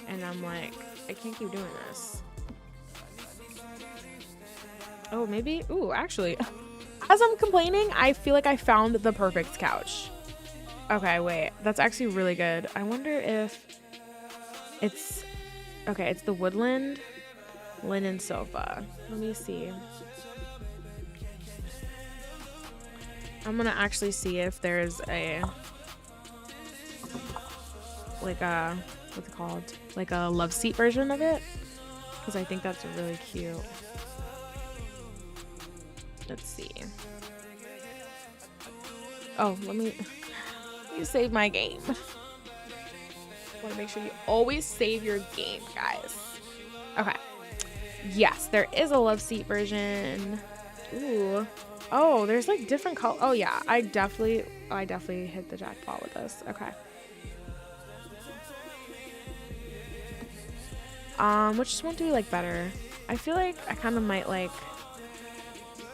and I'm I can't keep doing this. Oh, maybe, ooh, actually, as I'm complaining, I feel I found the perfect couch. Okay, wait, that's actually really good. I wonder if it's, okay, it's the woodland linen sofa. Let me see. I'm gonna actually see if there's a what's it called, a love seat version of it, because I think that's really cute. Let's see. Oh, let me save my game. Want to make sure you always save your game, guys. Okay, yes, there is a love seat version. Ooh. Oh, there's different color. Oh yeah, I definitely hit the jackpot with this. Okay. Which one do we like better? I feel I kind of might like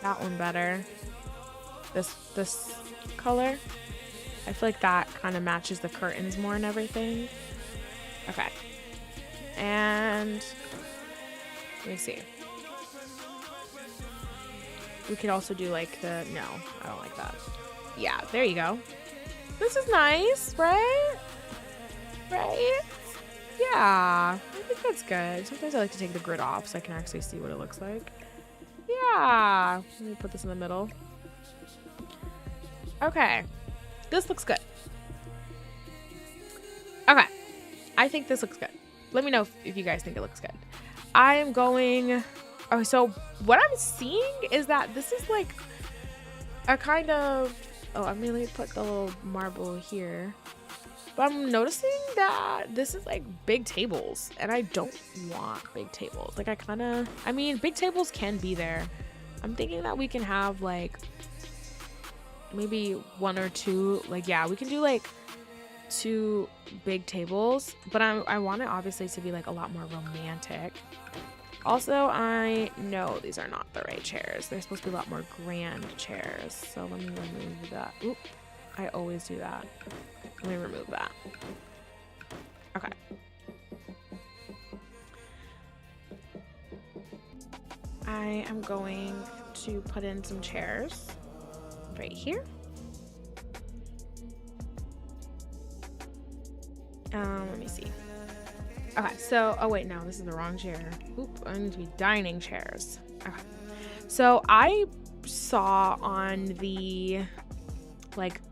that one better. this color. I feel like that kind of matches the curtains more and everything. Okay. And let me see. We could also do like no, I don't like that. Yeah, there you go. This is nice, right? Right? Yeah, I think that's good. Sometimes I like to take the grid off so I can actually see what it looks like. Yeah, let me put this in the middle. Okay, this looks good. Okay, I think this looks good. Let me know if you guys think it looks good. I am going, oh, so what I'm seeing is that this is like a kind of, oh, I mean, let me put the little marble here. But I'm noticing that this is like big tables, and I don't want big tables. Like I mean, big tables can be there. I'm thinking that we can have like maybe one or two, like, yeah, we can do like 2 big tables, but I want it obviously to be like a lot more romantic. Also, I know these are not the right chairs. They're supposed to be a lot more grand chairs. So let me remove that. Oop, I always do that. Let me remove that. Okay. I am going to put in some chairs right here. Let me see. Okay, so, oh wait, no, this is the wrong chair. Oop, I need to be dining chairs. Okay. So I saw on the, like,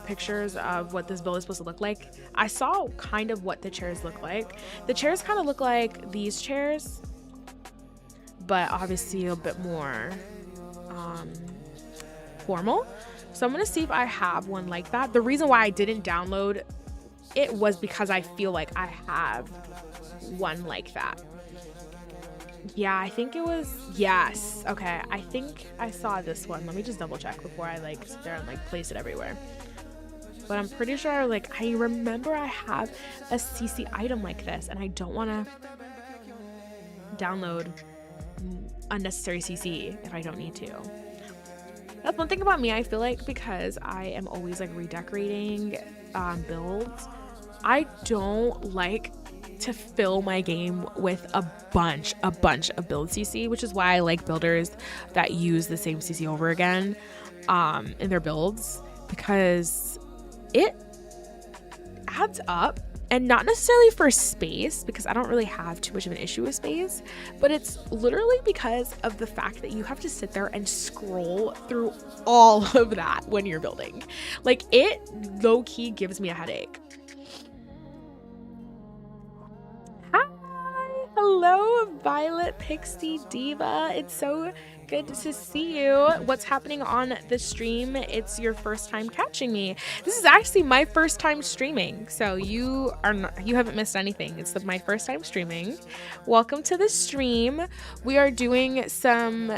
pictures of what this build is supposed to look like. I saw kind of what the chairs look like. The chairs kind of look like these chairs, but obviously a bit more formal. So I'm gonna see if I have one like that. The reason why I didn't download it was because I feel like I have one like that. Yeah, I think it was, yes. Okay, I think I saw this one. Let me just double check before I like sit there and like place it everywhere. But I'm pretty sure, like, I remember I have a CC item like this, and I don't want to download unnecessary CC if I don't need to. That's one thing about me. I feel like because I am always like redecorating builds, I don't like to fill my game with a bunch of build CC, which is why I like builders that use the same CC over again in their builds, because it adds up. And not necessarily for space, because I don't really have too much of an issue with space, but it's literally because of the fact that you have to sit there and scroll through all of that when you're building. Like, it low-key gives me a headache. Hi, hello, Violet Pixie Diva. It's so good to see you. What's happening on the stream? It's your first time catching me. This is actually my first time streaming, so you haven't missed anything. It's my first time streaming. Welcome to the stream. We are doing some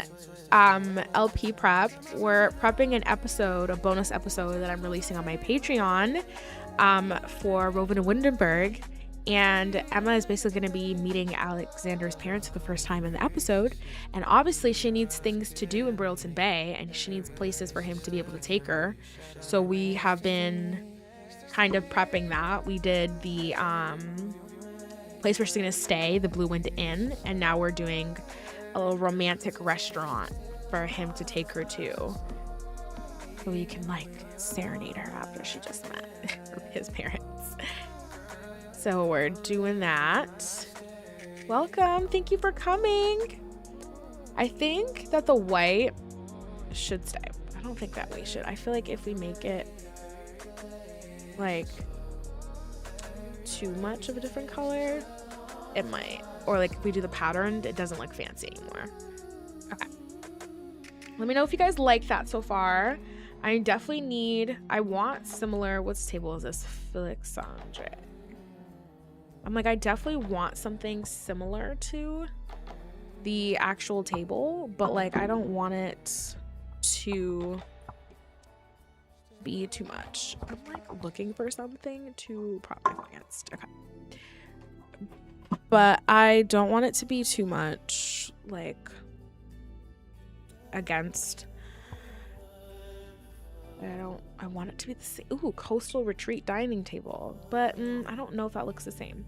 LP prep. We're prepping an episode, a bonus episode that I'm releasing on my Patreon for Rowan and Windenburg. And Emma is basically going to be meeting Alexander's parents for the first time in the episode. And obviously she needs things to do in Brittleton Bay, and she needs places for him to be able to take her. So we have been kind of prepping that. We did the place where she's going to stay, the Blue Wind Inn. And now we're doing a little romantic restaurant for him to take her to. So we can like serenade her after she just met his parents. So we're doing that. Welcome. Thank you for coming. I think that the white should stay. I don't think that white should. I feel like if we make it like too much of a different color, it might. Or like if we do the pattern, it doesn't look fancy anymore. Okay. Let me know if you guys like that so far. I want similar, what's table is this? Felixandre. I'm like, I definitely want something similar to the actual table, but like, I don't want it to be too much. I'm like looking for something to prop my against. Okay. But I don't want it to be too much like against I want it to be the same. Ooh, coastal retreat dining table. But I don't know if that looks the same.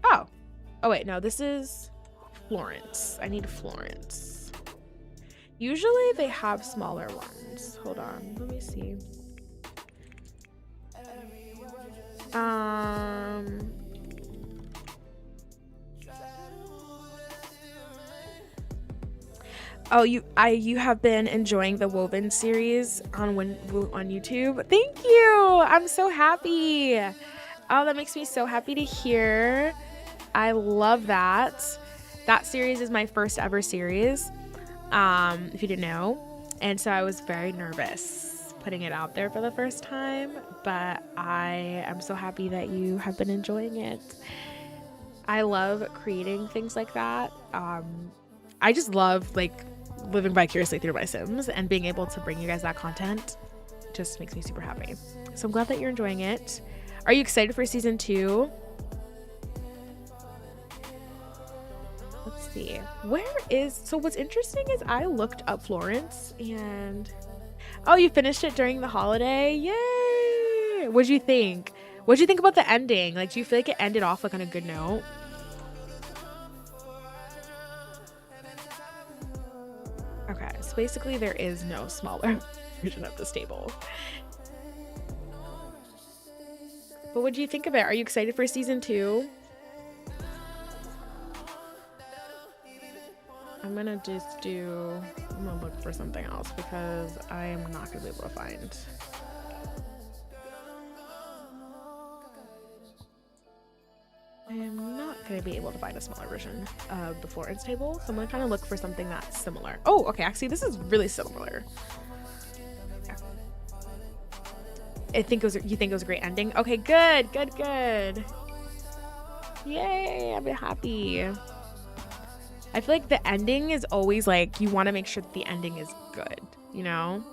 Oh wait, no, this is Florence. I need Florence. Usually they have smaller ones. Hold on, let me see. Oh, you have been enjoying the Woven series on YouTube. Thank you. I'm so happy. Oh, that makes me so happy to hear. I love that. That series is my first ever series, if you didn't know. And so I was very nervous putting it out there for the first time, but I am so happy that you have been enjoying it. I love creating things like that. I just love like living vicariously through my Sims, and being able to bring you guys that content just makes me super happy. So I'm glad that you're enjoying it. Are you excited for season 2? Let's see. So what's interesting is I looked up Florence and oh, you finished it during the holiday. Yay! What'd you think? What'd you think about the ending? Like, do you feel like it ended off like on a good note? Okay, so basically there is no smaller version of this table. But what do you think of it? Are you excited for season 2? I'm gonna look for something else because I am not gonna be able to find. I am not going to be able to find a smaller version of the Florence table, so I'm going to kind of look for something that's similar. Oh, okay, actually, this is really similar. You think it was a great ending? Okay, good. Yay, I'm happy. I feel like the ending is always like, you want to make sure that the ending is good, you know?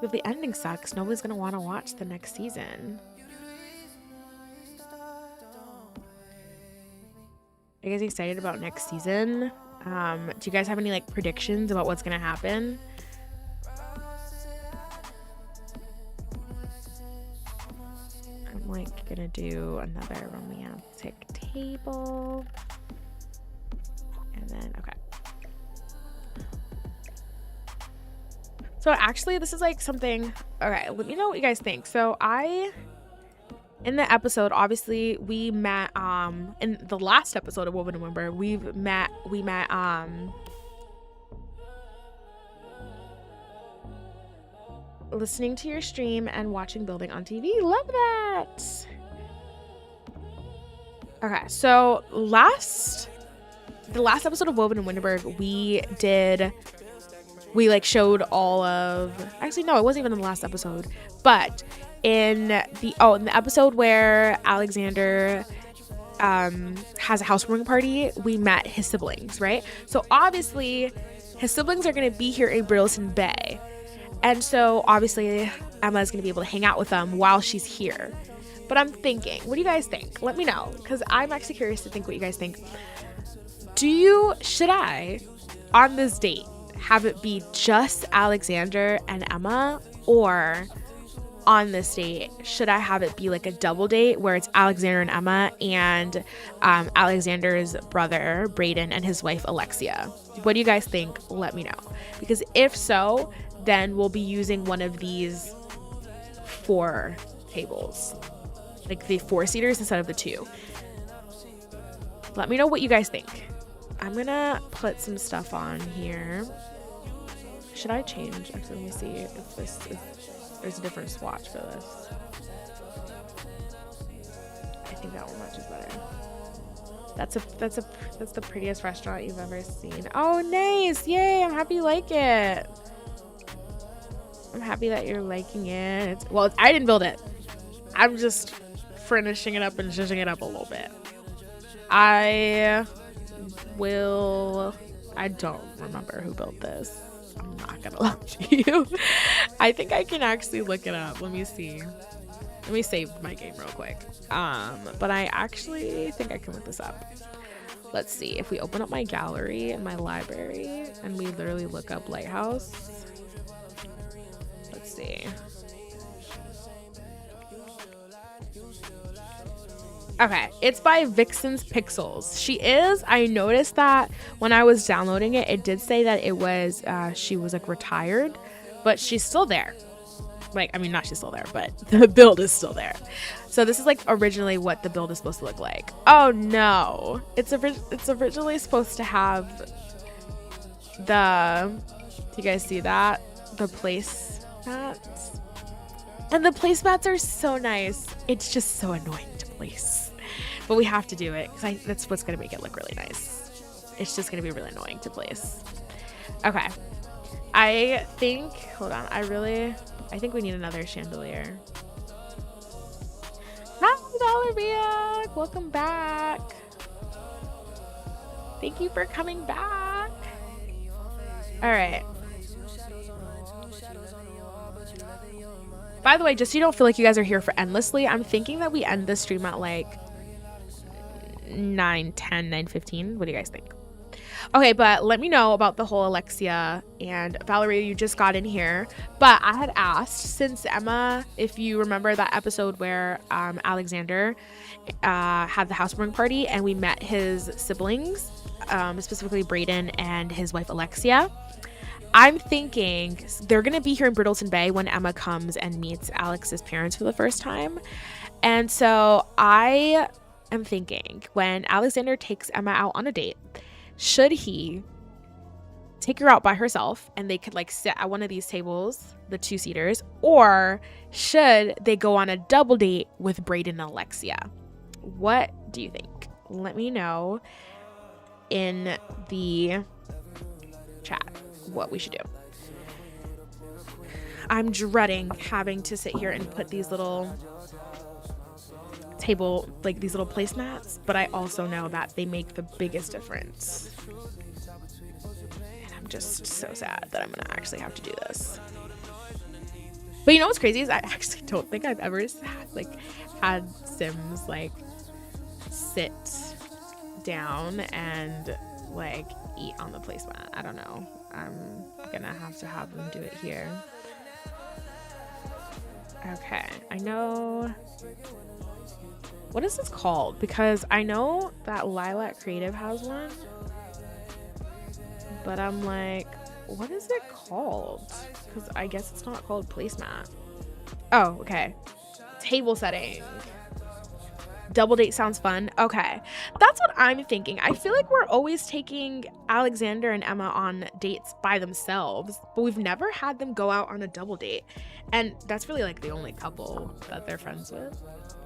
If the ending sucks, nobody's going to want to watch the next season. Are you guys excited about next season? Do you guys have any like predictions about what's gonna happen? I'm like gonna do another romantic table. And then, okay. So actually this is like something, okay, let me know what you guys think. So in the episode, obviously we met in the last episode of Woven and Wimber, we met listening to your stream and watching Building on TV. Love that. Okay, so the last episode of Woven and Winterberg, we like showed all of, actually no, it wasn't even in the last episode, but in the episode where Alexander has a housewarming party, we met his siblings, right? So obviously his siblings are going to be here in Bridleton Bay, and so obviously Emma is going to be able to hang out with them while she's here. But I'm thinking, what do you guys think? Let me know, because I'm actually curious to think what you guys think. Should I on this date have it be just Alexander and Emma, or on this date should I have it be like a double date where it's Alexander and Emma and Alexander's brother Brayden and his wife Alexia? What do you guys think? Let me know, because if so, then we'll be using one of these 4 tables, like the 4-seaters instead of the 2. Let me know what you guys think. I'm gonna put some stuff on here. Should I change? Actually, let me see if there's a different swatch for this. I think that one matches better. That's the prettiest restaurant you've ever seen. Oh, nice! Yay! I'm happy you like it. I'm happy that you're liking it. Well, I didn't build it. I'm just finishing it up and zhuzhing it up a little bit. I don't remember who built this. I'm not gonna lie to you. I think I can actually look it up. Let me see. Let me save my game real quick. But I actually think I can look this up. Let's see. If we open up my gallery and my library and we literally look up Lighthouse, Okay, it's by Vixen's Pixels. She is, I noticed that when I was downloading it, it did say that it was, she was like retired, but she's still there. Like, I mean, not she's still there, but the build is still there. So this is like originally what the build is supposed to look like. Oh no, it's originally supposed to have the, do you guys see that? The place mats. And the placemats are so nice. It's just so annoying to place. But we have to do it because that's what's going to make it look really nice. It's just going to be really annoying to place. Okay. I think, hold on. I think we need another chandelier. Hi, Valeria. Welcome back. Thank you for coming back. All right. By the way, just so you don't feel like you guys are here for endlessly, I'm thinking that we end the stream at like 9:10, 9:15. What do you guys think? Okay, but let me know about the whole Alexia and Valeria. You just got in here, but I had asked, since Emma, if you remember that episode where Alexander had the housewarming party and we met his siblings, specifically Brayden and his wife Alexia. I'm thinking they're going to be here in Bridleton Bay when Emma comes and meets Alex's parents for the first time. And so I am thinking when Alexander takes Emma out on a date, should he take her out by herself and they could like sit at one of these tables, the 2-seaters, or should they go on a double date with Brayden and Alexia? What do you think? Let me know in the chat what we should do. I'm dreading having to sit here and put these little table, like these little placemats, but I also know that they make the biggest difference. And I'm just so sad that I'm gonna actually have to do this. But you know what's crazy is I actually don't think I've ever had Sims like sit down and like eat on the placemat. I don't know. I'm gonna have them do it here. Okay, I know. What is this called? Because I know that Lilac Creative has one, but I'm like, what is it called? Because I guess it's not called placemat. Oh, okay. Table setting. Double date sounds fun. Okay, that's what I'm thinking. I feel like we're always taking Alexander and Emma on dates by themselves, but we've never had them go out on a double date. And that's really like the only couple that they're friends with,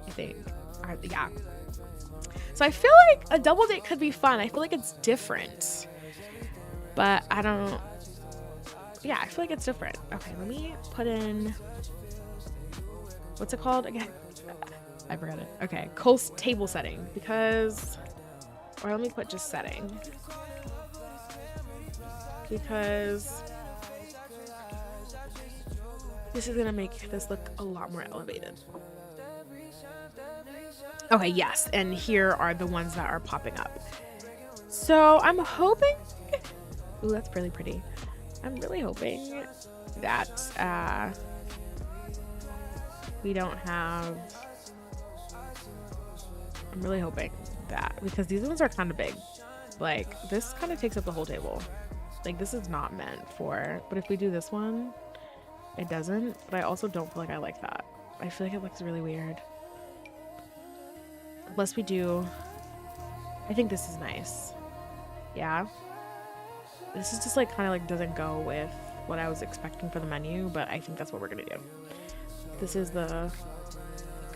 I think. Yeah. So I feel like a double date could be fun. I feel like it's different, but I don't. Yeah, I feel like it's different. Okay, let me put in. What's it called again? I forgot it. Okay, coast table setting because, or let me put just setting because this is gonna make this look a lot more elevated. Okay, yes, and here are the ones that are popping up. So I'm hoping, ooh, that's really pretty. I'm really hoping that we don't have, I'm really hoping that, because these ones are kind of big. Like, this kind of takes up the whole table. Like, this is not meant for, but if we do this one, it doesn't. But I also don't feel like I like that. I feel like it looks really weird. Unless we do, I think this is nice. Yeah. This is just like kind of like doesn't go with what I was expecting for the menu, but I think that's what we're gonna do. This is the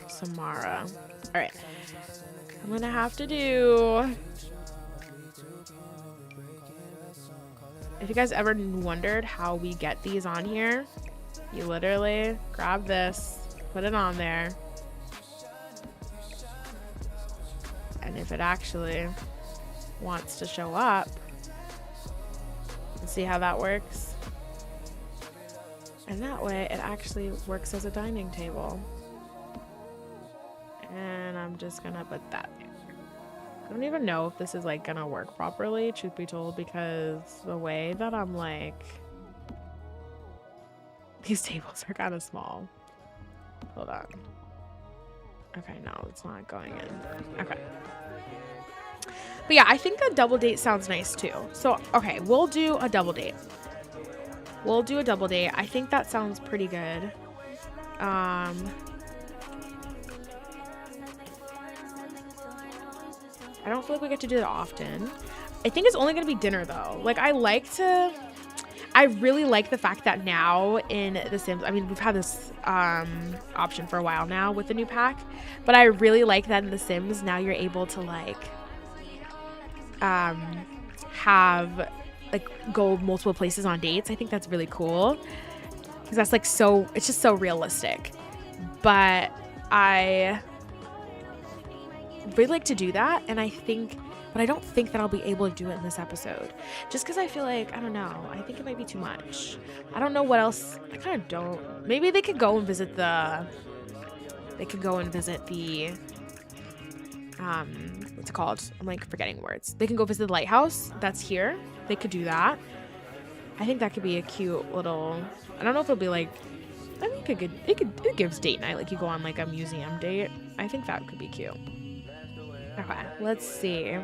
Samara. All right. I'm gonna have to do, if you guys ever wondered how we get these on here, you literally grab this, put it on there, and if it actually wants to show up, see how that works? And that way it actually works as a dining table. And I'm just gonna put that there. I don't even know if this is like gonna work properly, truth be told, because the way that I'm like, these tables are kind of small. Hold on. Okay, no, it's not going in. Okay. But yeah, I think a double date sounds nice too. So, okay, we'll do a double date. We'll do a double date. I think that sounds pretty good. I don't feel like we get to do that often. I think it's only going to be dinner though. Like I really like the fact that now in The Sims, I mean, we've had this option for a while now with the new pack, but I really like that in The Sims now you're able to like have like go multiple places on dates. I think that's really cool because that's like it's just so realistic. But I really like to do that, and but I don't think that I'll be able to do it in this episode just because I feel like, I don't know, I think it might be too much. I don't know what else. I kind of don't. Maybe they could go and visit the what's it called? I'm like forgetting words. They can go visit the lighthouse that's here. They could do that. I think that could be a cute little, I don't know if it'll be like, I think it gives date night, like you go on like a museum date. I think that could be cute. Okay, let's see.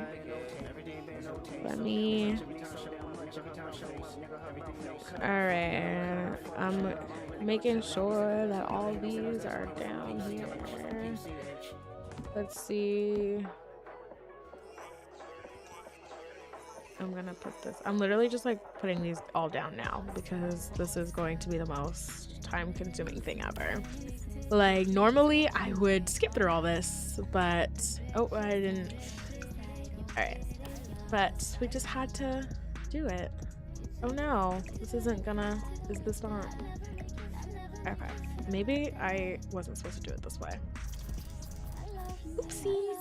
Alright, I'm making sure that all these are down here. Let's see. I'm gonna put this, I'm literally just like putting these all down now because this is going to be the most time-consuming thing ever. Like normally I would skip through all this, but oh, I didn't. All right, but we just had to do it. Oh no, this isn't gonna, is this not? Okay, maybe I wasn't supposed to do it this way. Oopsies.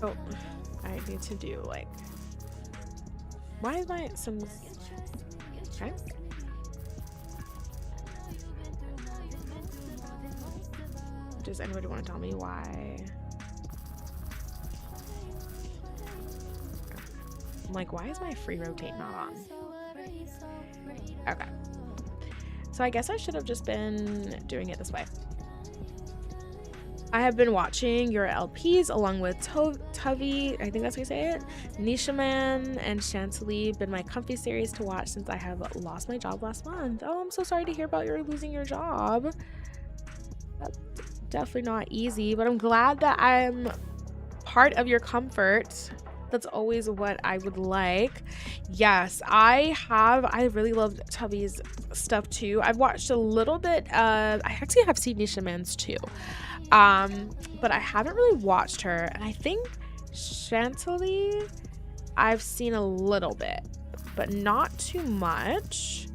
Oh, I need to do like, why is my Sims? Okay. Does anybody want to tell me why? I'm like, why is my free rotate not on? Okay. So I guess I should have just been doing it this way. I have been watching your LPs along with Tuvy, I think that's how you say it, Nishaman, and Chantilly. Been my comfy series to watch since I have lost my job last month. Oh, I'm so sorry to hear about your losing your job. That's definitely not easy, but I'm glad that I'm part of your comfort. That's always what I would like. Yes, I really loved Tuvy's stuff too. I've watched a little bit of, I actually have seen Nishaman's too. But I haven't really watched her, and I think Chantilly I've seen a little bit, but not too much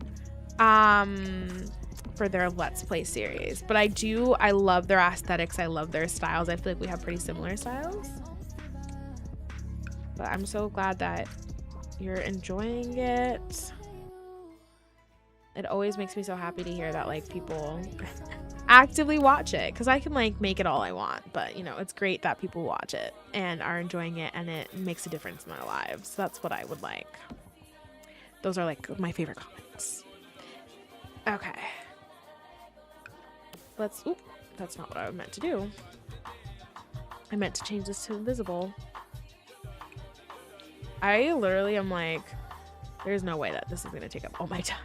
for their Let's Play series. But I love their aesthetics, I love their styles. I feel like we have pretty similar styles. But I'm so glad that you're enjoying it. It always makes me so happy to hear that like people actively watch it, because I can like make it all I want, but you know, it's great that people watch it and are enjoying it and it makes a difference in their lives. That's what I would like. Those are like my favorite comments. Okay, oop, that's not what I meant to do. I meant to change this to invisible. I literally am like, there's no way that this is gonna take up all my time.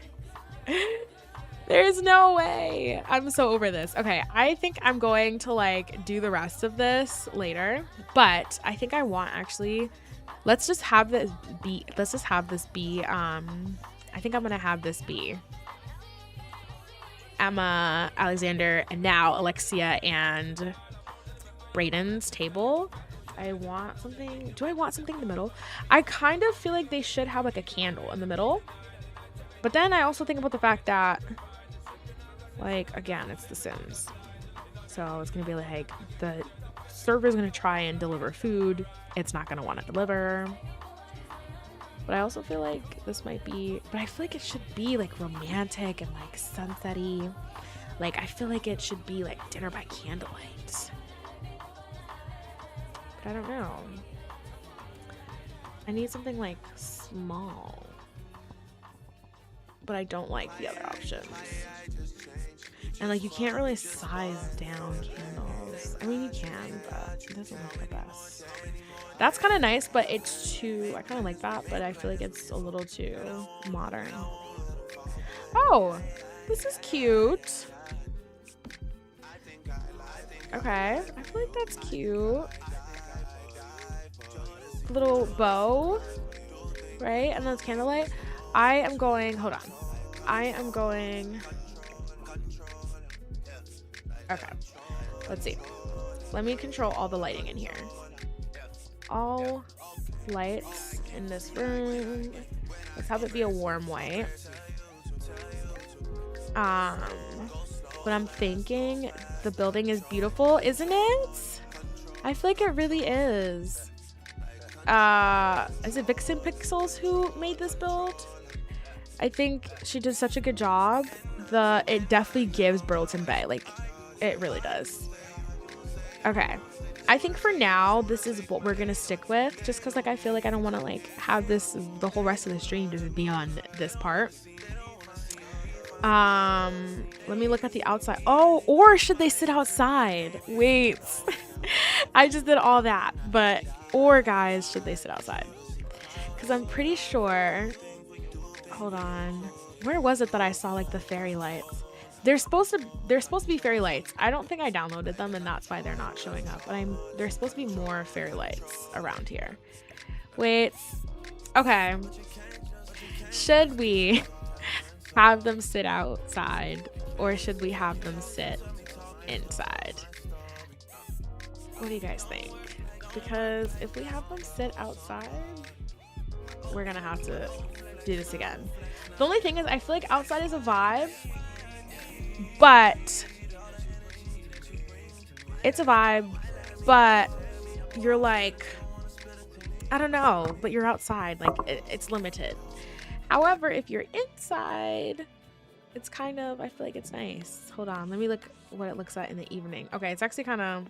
There's no way. I'm so over this. Okay, I think I'm going to like do the rest of this later, but I think I want actually, let's just have this be, I think I'm gonna have this be Emma, Alexander, and now Alexia and Brayden's table. I want something, do I want something in the middle? I kind of feel like they should have like a candle in the middle, but then I also think about the fact that, like, again, it's The Sims, so it's gonna be like the server's gonna try and deliver food, it's not gonna want to deliver. But I also feel like this might be, but I feel like it should be like romantic and like sunsetty. Like I feel like it should be like dinner by candlelight. But I don't know. I need something like small. But I don't like the other options. And like you can't really size down candles. I mean you can, but it doesn't look the best. That's kind of nice, but it's too, I kind of like that, but I feel like it's a little too modern. Oh, this is cute. Okay, I feel like that's cute. Little bow, right? And that's candlelight. I am going, hold on. I am going, okay, let's see. Let me control all the lighting in here. All lights in this room. Let's have it be a warm white. But I'm thinking the building is beautiful, isn't it? I feel like it really is. Is it Vixen Pixels who made this build? I think she did such a good job. It definitely gives Burleton Bay, like it really does. Okay, I think for now this is what we're gonna stick with, just because like I feel like I don't want to like have the whole rest of the stream just be on this part. Let me look at the outside. Oh, or should they sit outside? Wait. I just did all that, but or guys, should they sit outside? Because I'm pretty sure, hold on, where was it that I saw like the fairy lights? They're supposed to be fairy lights. I don't think I downloaded them and that's why they're not showing up, but there's supposed to be more fairy lights around here. Wait, okay, should we have them sit outside or should we have them sit inside? What do you guys think? Because if we have them sit outside, we're gonna have to do this again. The only thing is I feel like outside is a vibe, but it's a vibe, but you're like, I don't know, but you're outside, like it's limited. However, if you're inside, it's kind of, I feel like it's nice. Hold on, let me look what it looks like in the evening. Okay, it's actually kind of,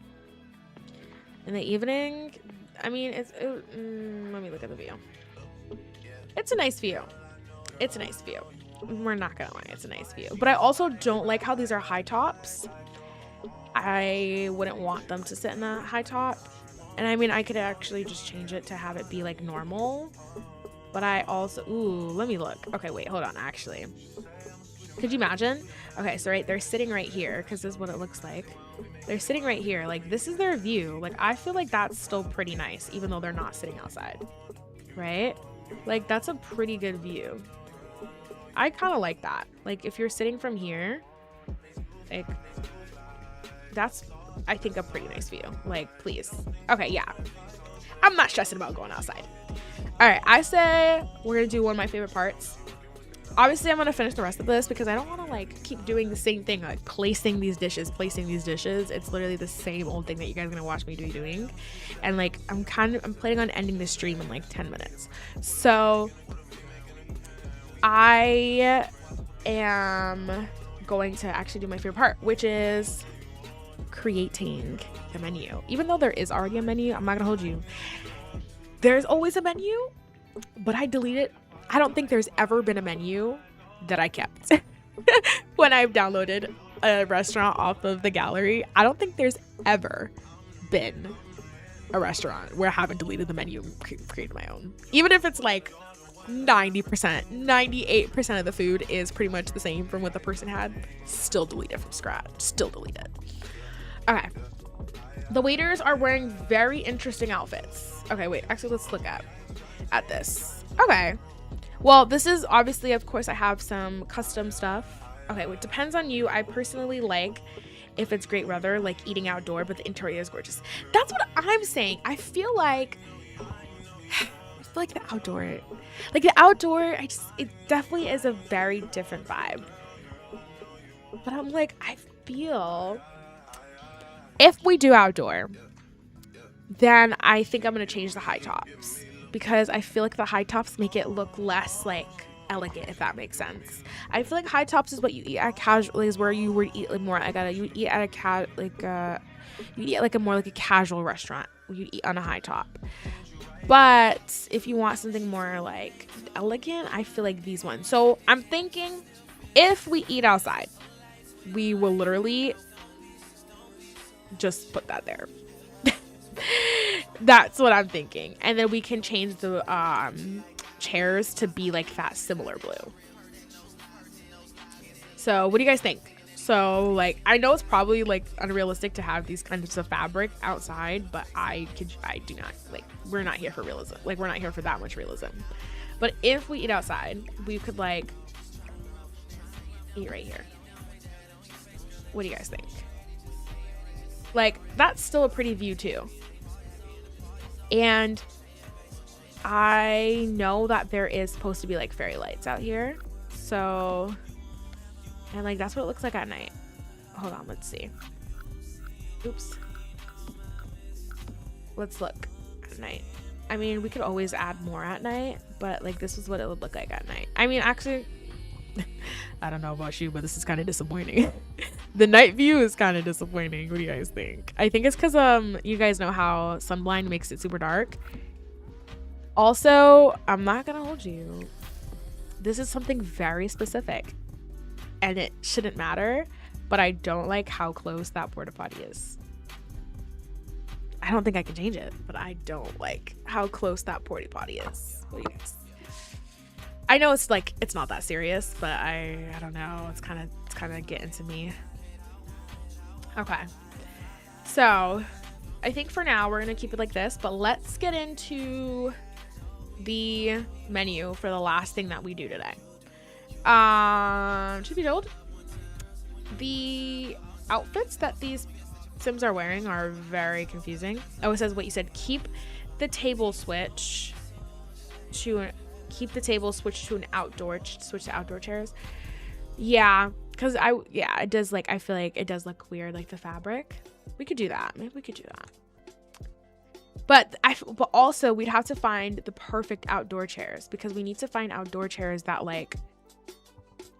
in the evening, I mean, let me look at the view. It's a nice view. It's a nice view. We're not gonna lie, it's a nice view. But I also don't like how these are high tops. I wouldn't want them to sit in a high top. And I mean, I could actually just change it to have it be like normal. But I also, ooh, let me look. Okay, wait, hold on, actually. Could you imagine? Okay, so right, they're sitting right here because this is what it looks like. They're sitting right here. Like, this is their view. Like, I feel like that's still pretty nice, even though they're not sitting outside. Right? Like, that's a pretty good view. I kind of like that. Like, if you're sitting from here, like, that's, I think, a pretty nice view. Like, please. Okay, yeah. I'm not stressing about going outside. All right, I say we're going to do one of my favorite parts. Obviously, I'm going to finish the rest of this because I don't want to, like, keep doing the same thing, like, placing these dishes. It's literally the same old thing that you guys are going to watch me doing. And, like, I'm planning on ending the stream in, like, 10 minutes. So, I am going to actually do my favorite part, which is creating the menu. Even though there is already a menu, I'm not going to hold you. There's always a menu, but I delete it. I don't think there's ever been a menu that I kept when I've downloaded a restaurant off of the gallery. I don't think there's ever been a restaurant where I haven't deleted the menu and created my own. Even if it's like 90%, 98% of the food is pretty much the same from what the person had, still delete it from scratch. Still delete it. Okay. The waiters are wearing very interesting outfits. Okay, wait. Actually, let's look at this. Okay. Well, this is obviously, of course, I have some custom stuff. Okay, well, it depends on you. I personally like, if it's great weather, like eating outdoor, but the interior is gorgeous. That's what I'm saying. I feel like the outdoor, it definitely is a very different vibe. But I'm like, I feel if we do outdoor, then I think I'm going to change the high tops. Because I feel like the high tops make it look less like elegant, if that makes sense. I feel like high tops is what you eat at casual, is where you would eat like more. You eat at a more like a casual restaurant. You eat on a high top. But if you want something more like elegant, I feel like these ones. So I'm thinking if we eat outside, we will literally just put that there. That's what I'm thinking. And then we can change the chairs to be like that similar blue. So what do you guys think? So like, I know it's probably like unrealistic to have these kinds of fabric outside, but I do not, like, we're not here for realism. Like, we're not here for that much realism. But if we eat outside, we could like eat right here. What do you guys think? Like, that's still a pretty view too. And I know that there is supposed to be like fairy lights out here. So, and like, that's what it looks like at night. Hold on, let's see. Oops. Let's look at night. I mean, we could always add more at night, but like, this is what it would look like at night. I mean, actually, I don't know about you, but this is kind of disappointing. The night view is kind of disappointing. What do you guys think? I think it's because you guys know how sunblind makes it super dark. Also, I'm not gonna hold you. This is something very specific, and it shouldn't matter. But I don't like how close that porta potty is. I don't think I can change it, but I don't like how close that porta potty is. What do you guys? I know it's like, it's not that serious, but I don't know. It's kind of getting to me. Okay. So I think for now we're going to keep it like this, but let's get into the menu for the last thing that we do today. To be told, the outfits that these Sims are wearing are very confusing. Oh, it says what you said. Keep the table switch to an outdoor, switch to outdoor chairs. Yeah, because it does, like, I feel like it does look weird, like the fabric. We could do that. Maybe we could do that. But also we'd have to find the perfect outdoor chairs, because we need to find outdoor chairs that like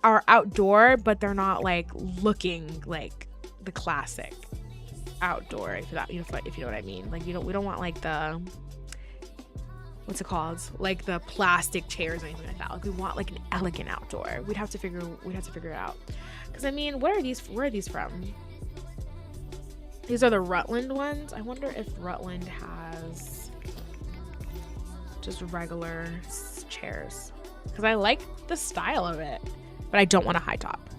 are outdoor, but they're not like looking like the classic outdoor, if you know what I mean. Like, we don't want like the, what's it called, like the plastic chairs or anything like that. Like, we want like an elegant outdoor. We'd have to figure it out. Because I mean, where are these from? These are the Rutland ones. I wonder if Rutland has just regular chairs, because I like the style of it, but I don't want a high top.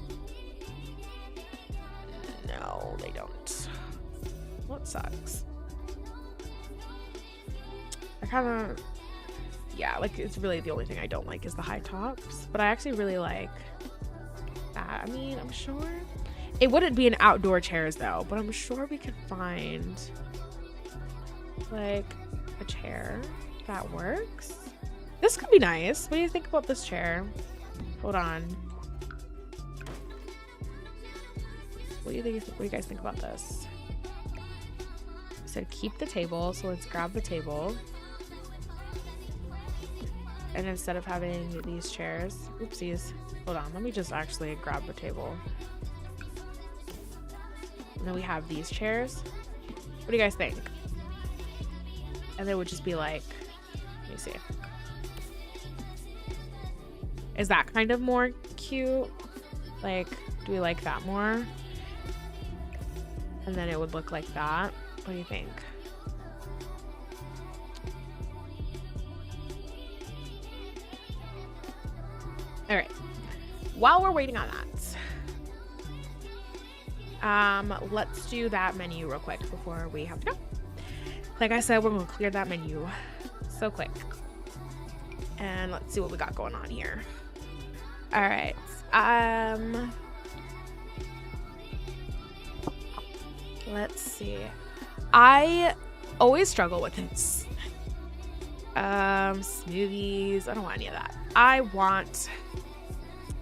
No, they don't. What sucks? Yeah, like, it's really the only thing I don't like is the high tops, but I actually really like that. I mean, I'm sure it wouldn't be an outdoor chairs though, but I'm sure we could find like a chair that works. This could be nice. What do you think about this chair? Hold on. What do you guys think about this? I said keep the table, so let's grab the table. And instead of having these chairs, oopsies, hold on, let me just actually grab the table. And then we have these chairs. What do you guys think? And it would just be like, let me see. Is that kind of more cute? Like, do we like that more? And then it would look like that. What do you think? All right. While we're waiting on that, let's do that menu real quick before we have to go. Like I said, we're gonna clear that menu so quick. And let's see what we got going on here. All right. Let's see. I always struggle with this. Smoothies. I don't want any of that. I want...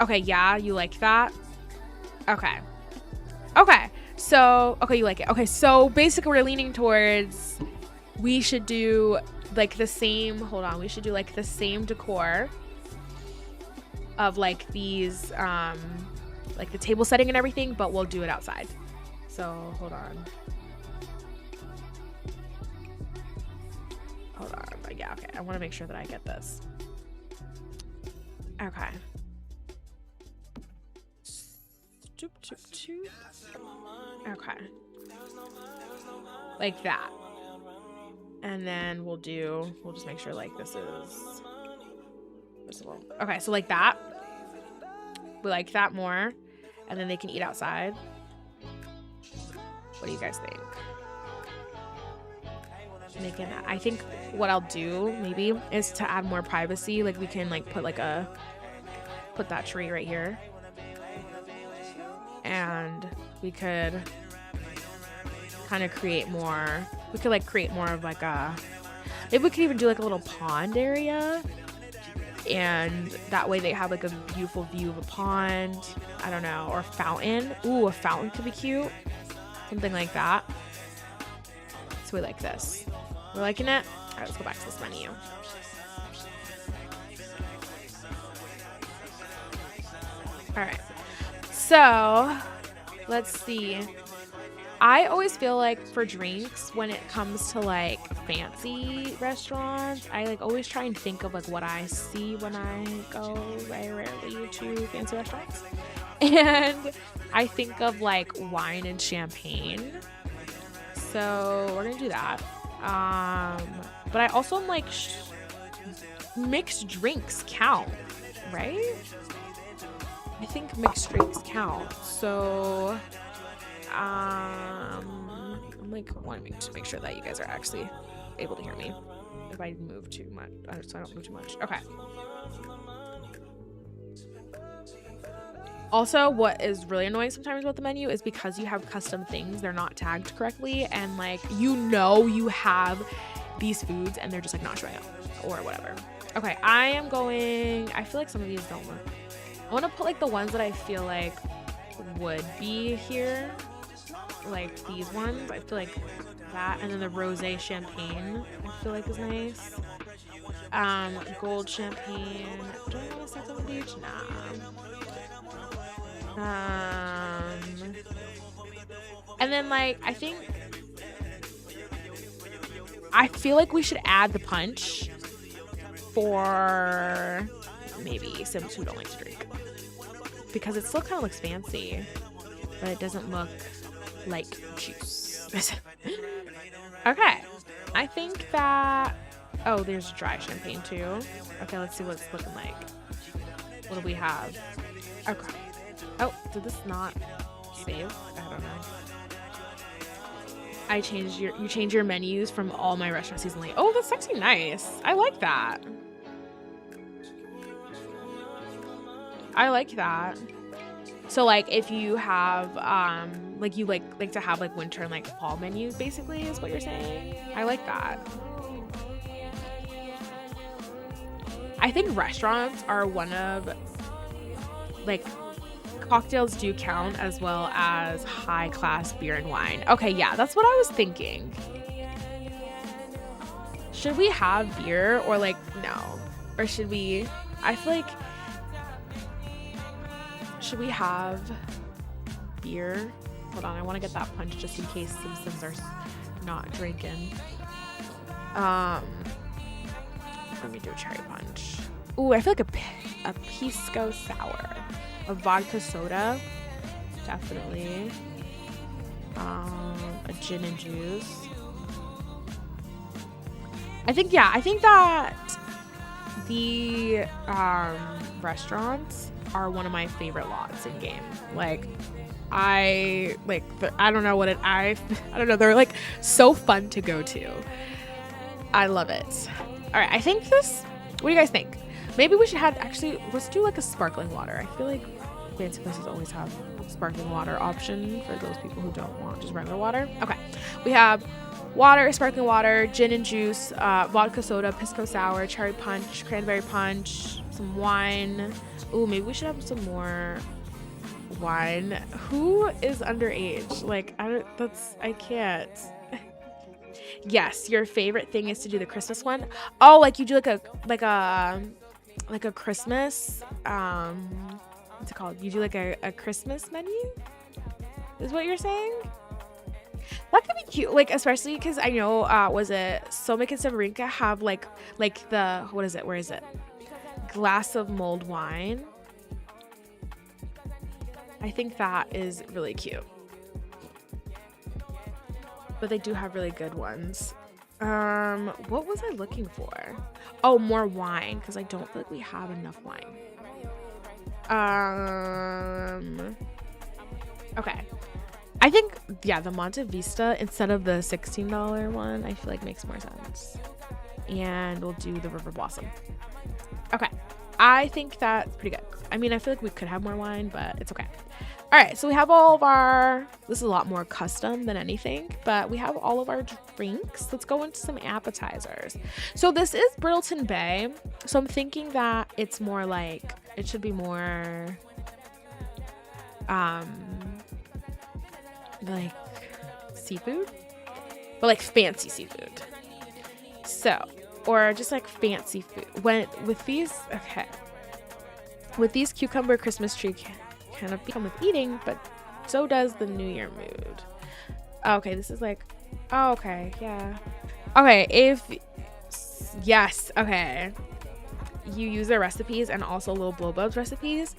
Okay, yeah, you like that? Okay. Okay. So, okay, you like it. Okay, so basically we're leaning towards... We should do like the same... Hold on. We should do like the same decor of like these, like the table setting and everything, but we'll do it outside. So, hold on. Hold on. Yeah, okay. I want to make sure that I get this. Okay. Okay. Like that. And then we'll just make sure like this is visible. Okay, so like that. We like that more. And then they can eat outside. What do you guys think? I think what I'll do maybe is to add more privacy. Like we can like put that tree right here. And we could kind of create more. We could like create more of like maybe we could even do like a little pond area. And that way they have like a beautiful view of a pond. I don't know. Or a fountain. Ooh, a fountain could be cute. Something like that. So we like this. We're liking it? All right, let's go back to this menu. All right. So let's see. I always feel like for drinks, when it comes to like fancy restaurants, I like always try and think of like what I see when I go very rarely to fancy restaurants. And I think of like wine and champagne. So we're gonna do that. But I also am like mixed drinks count, right? I think mixed drinks count. So I'm like wanting to make sure that you guys are actually able to hear me if I move too much, so I don't move too much. Okay. Also, what is really annoying sometimes about the menu is because you have custom things, they're not tagged correctly, and like you have these foods and they're just like not showing up or whatever. Okay, I feel like some of these don't look. I want to put like the ones that I feel like would be here, like these ones. I feel like that, and then the rosé champagne I feel like is nice. Gold champagne. Do I want to set on the beach? Nah. And then like I feel like we should add the punch for maybe Sims who don't like to drink, because it still kind of looks fancy, but it doesn't look like juice. Okay, I think that there's dry champagne too. Okay, let's see what it's looking like. What do we have? Okay. Oh, did this not save? I don't know. You change your menus from all my restaurants seasonally. Oh, that's actually nice. I like that. I like that. So like if you have like you like to have like winter and like fall menus basically is what you're saying. I like that. I think restaurants are one of like cocktails do count as well as high class beer and wine. Okay, yeah, that's what I was thinking. Should we have beer or like no? Or should we? I feel like should we have beer? Hold on, I want to get that punch just in case Simpsons are not drinking. Let me do a cherry punch. Ooh, I feel like a pisco sour. A vodka soda, definitely. A gin and juice. I think that the restaurants are one of my favorite lots in game. Like, I don't know what I don't know. They're like so fun to go to. I love it. All right, I think this. What do you guys think? Maybe we should let's do like a sparkling water. I feel like fancy places always have sparkling water option for those people who don't want just regular water. Okay, we have water, sparkling water, gin and juice, vodka soda, pisco sour, cherry punch, cranberry punch, some wine. Ooh, maybe we should have some more wine. Who is underage? Like, I can't. Yes, your favorite thing is to do the Christmas one. Oh, like you do like a Christmas, what's it called? You do like a Christmas menu? Is what you're saying? That could be cute, like especially because I know, was it Somic and Severinka have like the, what is it? Where is it? Glass of mulled wine. I think that is really cute. But they do have really good ones. What was I looking for? Oh, more wine, because I don't feel like we have enough wine. Okay. I think, yeah, the Monte Vista instead of the $16 one, I feel like makes more sense. And we'll do the River Blossom. Okay. I think that's pretty good. I mean, I feel like we could have more wine, but it's okay. All right, so we have all of our, this is a lot more custom than anything, but we have all of our drinks. Let's go into some appetizers. So this is Brittleton Bay. So I'm thinking that it's more like, it should be more, like seafood, but like fancy seafood. So, or just like fancy food. When, with these, okay. With these cucumber Christmas tree kind of come with eating, but so does the New Year mood. Okay, this is like, oh, okay, yeah. Okay, if, yes, okay. You use their recipes and also Little Blowbub's recipes.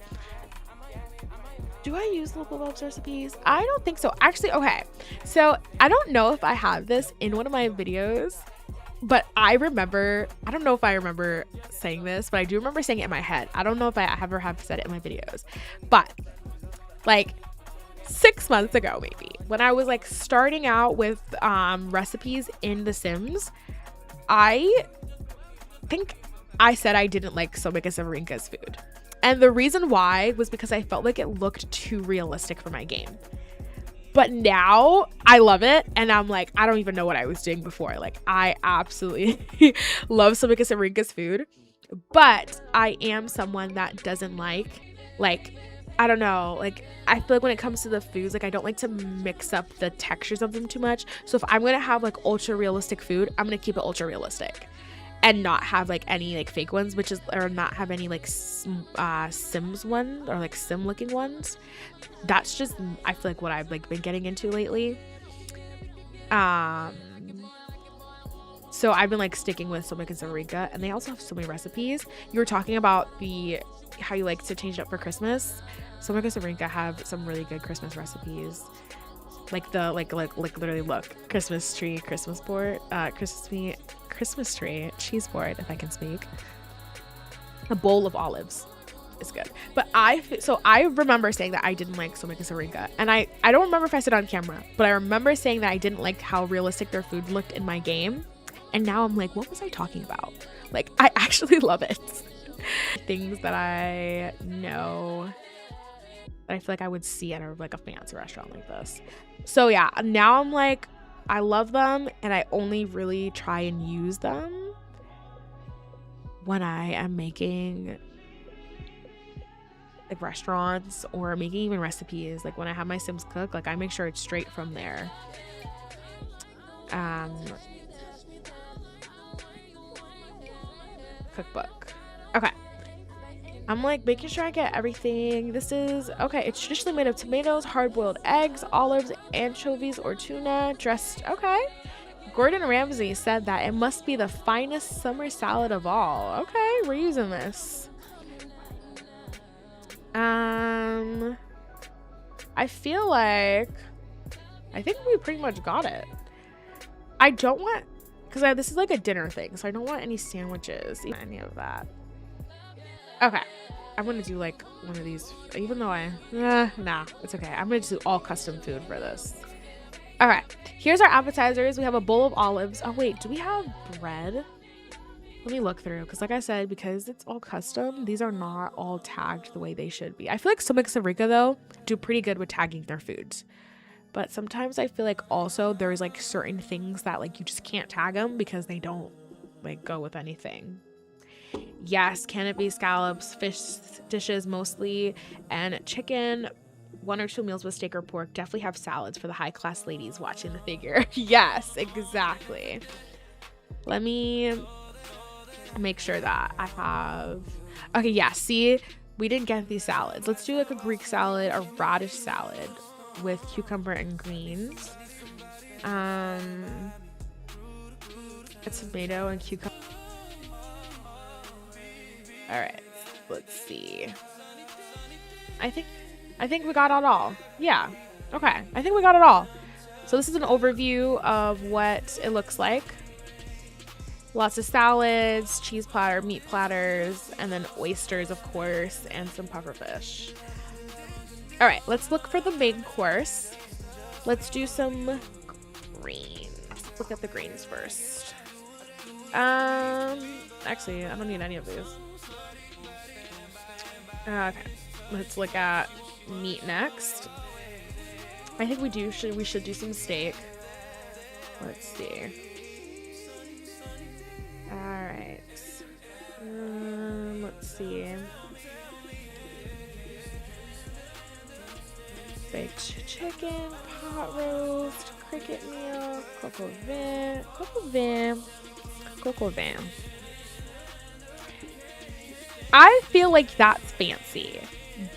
Do I use Little Blowbub's recipes? I don't think so. Actually, okay. So I don't know if I have this in one of my videos, but I remember, I don't know if I remember saying this, but I do remember saying it in my head. I don't know if I ever have said it in my videos, but like 6 months ago, maybe, when I was like starting out with recipes in The Sims, I think I said I didn't like Somika Severinka's food. And the reason why was because I felt like it looked too realistic for my game. But now I love it, and I'm like, I don't even know what I was doing before. Like, I absolutely love Somika Severinka's food, but I am someone that doesn't like, I don't know, like, I feel like when it comes to the foods, like, I don't like to mix up the textures of them too much. So if I'm gonna have like ultra realistic food, I'm gonna keep it ultra realistic and not have like any like fake ones, which is, or not have any like Sims ones or like sim looking ones. That's just, I feel like what I've like been getting into lately. So I've been like sticking with Somika Severinka, and they also have so many recipes. You were talking about how you like to change it up for Christmas. Somika Severinka have some really good Christmas recipes. Like the like literally look, Christmas tree, Christmas board, Christmas tree, cheese board, if I can speak. A bowl of olives is good. But I remember saying that I didn't like Somika Severinka, and I don't remember if I said it on camera, but I remember saying that I didn't like how realistic their food looked in my game. And now I'm like, what was I talking about? Like, I actually love it. Things that I know that I feel like I would see at a fancy restaurant like this. So yeah, now I'm like, I love them, and I only really try and use them when I am making like restaurants or making even recipes. Like when I have my Sims cook, like I make sure it's straight from their cookbook. Okay, I'm like making sure I get everything. This is okay. It's traditionally made of tomatoes, hard-boiled eggs, olives, anchovies, or tuna dressed. Okay, Gordon Ramsay said that it must be the finest summer salad of all. Okay, we're using this. I feel like I think we pretty much got it. I don't want, because this is like a dinner thing, so I don't want any sandwiches, any of that. Okay, I'm gonna do like one of these, even though nah, it's okay. I'm gonna do all custom food for this. Okay, here's our appetizers. We have a bowl of olives. Oh wait, do we have bread? Let me look through, because like I said, because it's all custom, these are not all tagged the way they should be. I feel like Somika Severinka though do pretty good with tagging their foods, but sometimes I feel like also there's like certain things that like you just can't tag them because they don't like go with anything. Yes, can it be scallops, fish dishes mostly, and chicken, 1 or 2 meals with steak or pork. Definitely have salads for the high class ladies watching the figure. Yes, exactly. Let me make sure that I have, okay, yeah, see, we didn't get these salads. Let's do like a Greek salad, a radish salad with cucumber and greens, a tomato and cucumber. All right, let's see. I think I think we got it all. Yeah. Okay. I think we got it all. So this is an overview of what it looks like. Lots of salads, cheese platter, meat platters, and then oysters, of course, and some pufferfish. All right, let's look for the main course. Let's do some greens. Let's look at the greens first. Actually, I don't need any of these. Okay, let's look at meat next. I think we should do some steak. Let's see. All right. Let's see. Baked chicken, pot roast, cricket meal, coq au vin. I feel like that's fancy,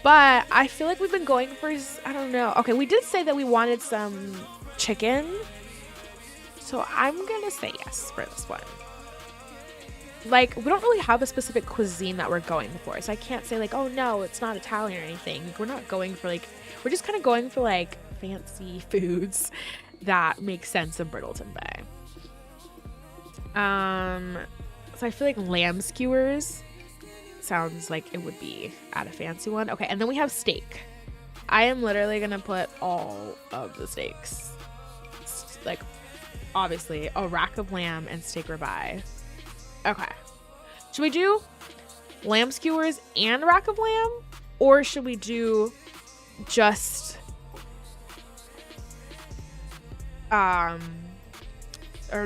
but I feel like we've been going for, I don't know. Okay, we did say that we wanted some chicken, so I'm gonna say yes for this one. Like, we don't really have a specific cuisine that we're going for, so I can't say like, oh no, it's not Italian or anything. We're not going for like, we're just kind of going for like fancy foods that make sense in Brittleton Bay. So I feel like lamb skewers sounds like it would be at a fancy one. Okay, and then we have steak. I am literally gonna put all of the steaks, like obviously a rack of lamb and steak ribeye. Okay, should we do lamb skewers and rack of lamb, or should we do just or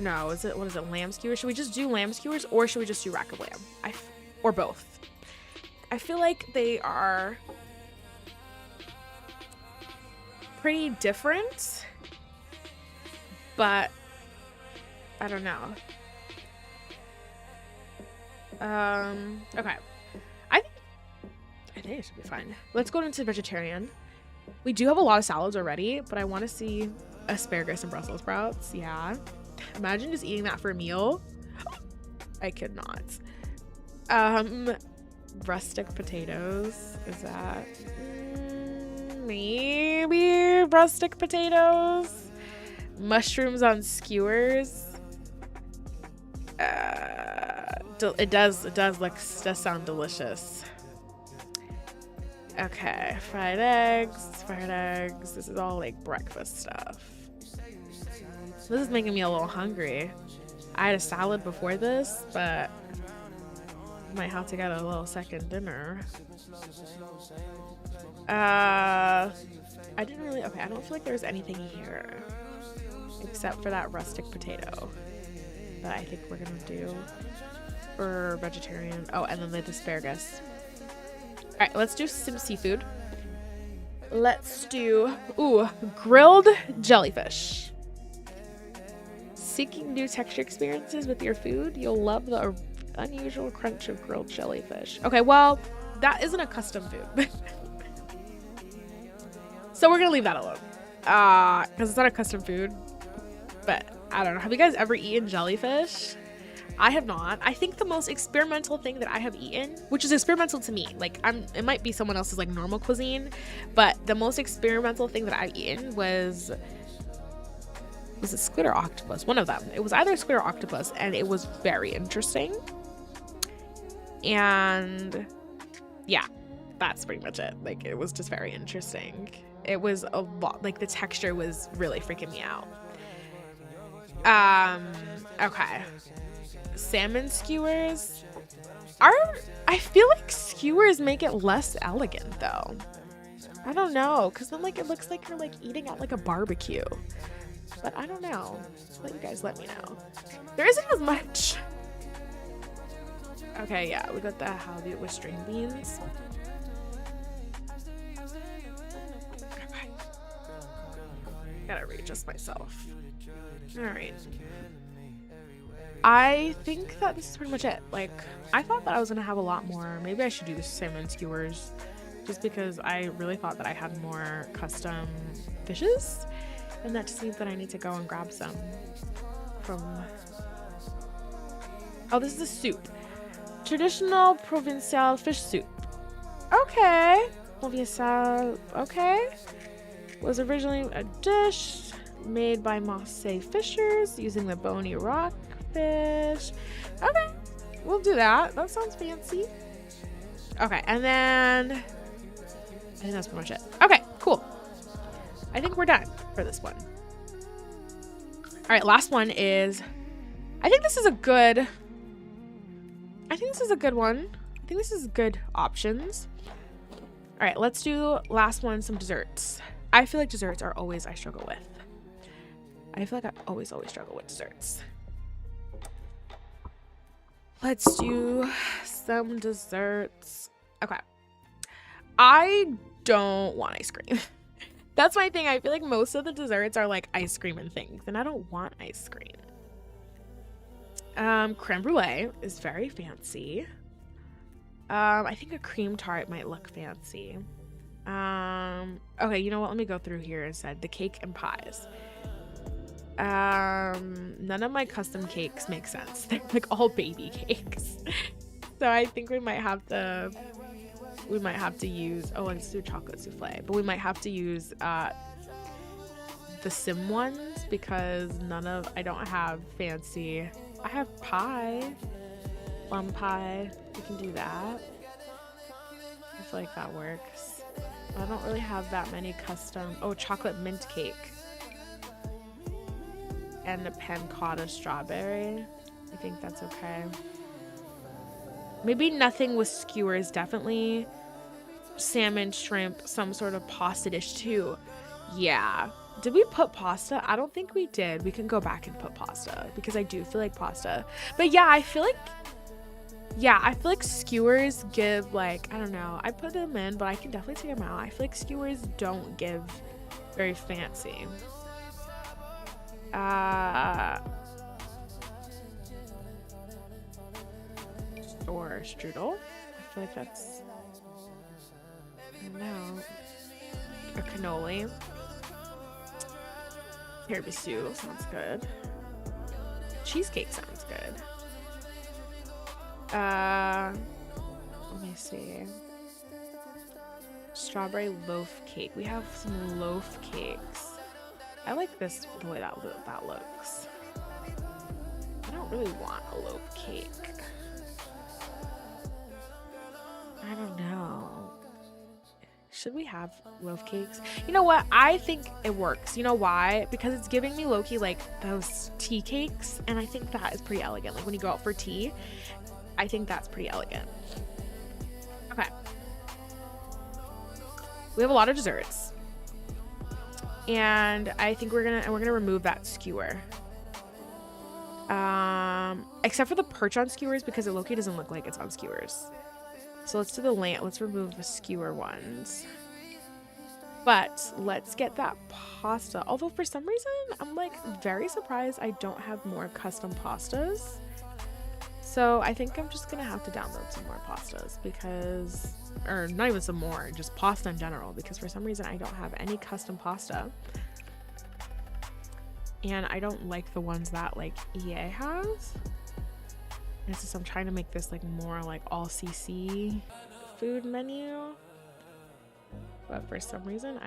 no, what is it, lamb skewers? Should we just do lamb skewers, or should we just do rack of lamb? Or both? I feel like they are pretty different, but I don't know. Okay. I think it should be fine. Let's go into vegetarian. We do have a lot of salads already, but I want to see asparagus and Brussels sprouts. Yeah. Imagine just eating that for a meal. I could not. Rustic potatoes. Is that maybe rustic potatoes? Mushrooms on skewers. It does sound delicious. Okay, fried eggs. This is all like breakfast stuff. This is making me a little hungry. I had a salad before this, but might have to get a little second dinner. I don't feel like there's anything here except for that rustic potato that I think we're gonna do for vegetarian. Oh, and then the asparagus. All right, let's do some seafood. Let's do grilled jellyfish. Seeking new texture experiences with your food? You'll love the unusual crunch of grilled jellyfish. Okay, well, that isn't a custom food. So we're gonna leave that alone. Because it's not a custom food. But I don't know. Have you guys ever eaten jellyfish? I have not. I think the most experimental thing that I have eaten, which is experimental to me, like it might be someone else's like normal cuisine, but the most experimental thing that I've eaten was it squid or octopus? One of them. It was either squid or octopus, and it was very interesting. And yeah, that's pretty much it. Like, it was just very interesting. It was a lot, like the texture was really freaking me out. Okay. Salmon skewers I feel like skewers make it less elegant though. I don't know, because then like it looks like you're like eating at like a barbecue. But I don't know. Let you guys let me know. There isn't as much. Okay, yeah, we got the halibut with string beans. Okay. Gotta readjust myself. Alright. I think that this is pretty much it. Like, I thought that I was gonna have a lot more. Maybe I should do the salmon skewers, just because I really thought that I had more custom fishes. And that just means that I need to go and grab some from... Oh, this is a soup. Traditional Provençal fish soup. Okay. Moviesa, okay. Was originally a dish made by Marseille fishers using the bony rockfish. Okay, we'll do that. That sounds fancy. Okay, and then I think that's pretty much it. Okay, cool. I think we're done for this one. All right, last one is, I think this is a good one. I think this is good options. All right, let's do last one, some desserts. I feel like desserts are always I struggle with. I feel like I always struggle with desserts. Let's do some desserts. Okay. I don't want ice cream. That's my thing. I feel like most of the desserts are like ice cream and things, and I don't want ice cream. Creme brulee is very fancy. I think a cream tart might look fancy. Okay, you know what? Let me go through here instead. The cake and pies. None of my custom cakes make sense. They're like all baby cakes. So I think we might have to use, oh, let's do chocolate souffle, but we might have to use the sim ones because I don't have fancy. I have pie, plum pie. We can do that. I feel like that works. I don't really have that many custom. Oh, chocolate mint cake and a panna cotta strawberry. I think that's okay. Maybe nothing with skewers. Definitely salmon, shrimp, some sort of pasta dish too. Yeah. Did we put pasta? I don't think we did. We can go back and put pasta because I do feel like pasta. But yeah, I feel like skewers give like, I don't know. I put them in, but I can definitely take them out. I feel like skewers don't give very fancy. Or strudel. I feel like that's, I don't know. A cannoli. Tiramisu sounds good. Cheesecake sounds good. Let me see. Strawberry loaf cake. We have some loaf cakes. I like this, the way that looks. I don't really want a loaf cake. I don't know. Should we have loaf cakes? You know what? I think it works. You know why? Because it's giving me low-key like those tea cakes, and I think that is pretty elegant. Like when you go out for tea, I think that's pretty elegant. Okay. We have a lot of desserts. And I think we're gonna remove that skewer. Except for the perch on skewers because it low-key doesn't look like it's on skewers. So let's do let's remove the skewer ones. But let's get that pasta. Although for some reason, I'm like very surprised I don't have more custom pastas. So I think I'm just gonna have to download some more pastas because, or not even some more, just pasta in general, because for some reason I don't have any custom pasta. And I don't like the ones that like EA has. And since I'm trying to make this like more like all CC food menu, but for some reason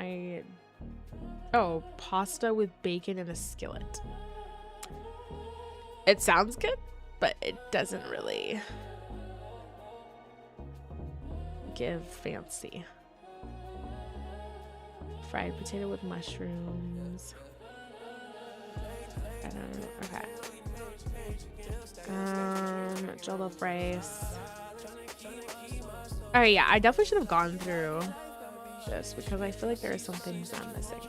oh, pasta with bacon in a skillet. It sounds good, but it doesn't really give fancy. Fried potato with mushrooms. I don't know. Okay. Jollof rice. Oh yeah, I definitely should have gone through this because I feel like there are some things I'm missing.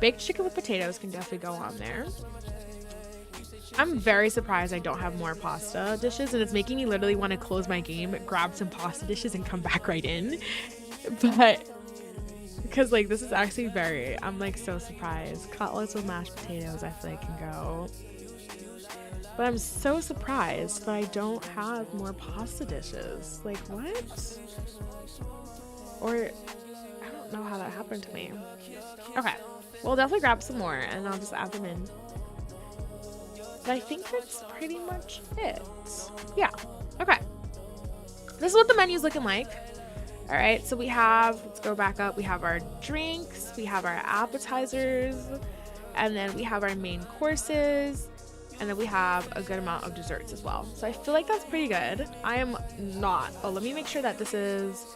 Baked chicken with potatoes can definitely go on there. I'm very surprised I don't have more pasta dishes, and it's making me literally want to close my game, grab some pasta dishes, and come back right in. But because like this is actually I'm like so surprised. Cutlets with mashed potatoes I feel like can go. But I'm so surprised that I don't have more pasta dishes. Like, what? Or, I don't know how that happened to me. Okay, we'll definitely grab some more and I'll just add them in. But I think that's pretty much it. Yeah, okay. This is what the menu's looking like. All right, so we have, let's go back up. We have our drinks, we have our appetizers, and then we have our main courses, and then we have a good amount of desserts as well. So I feel like that's pretty good. I am not, oh, let me make sure that this is,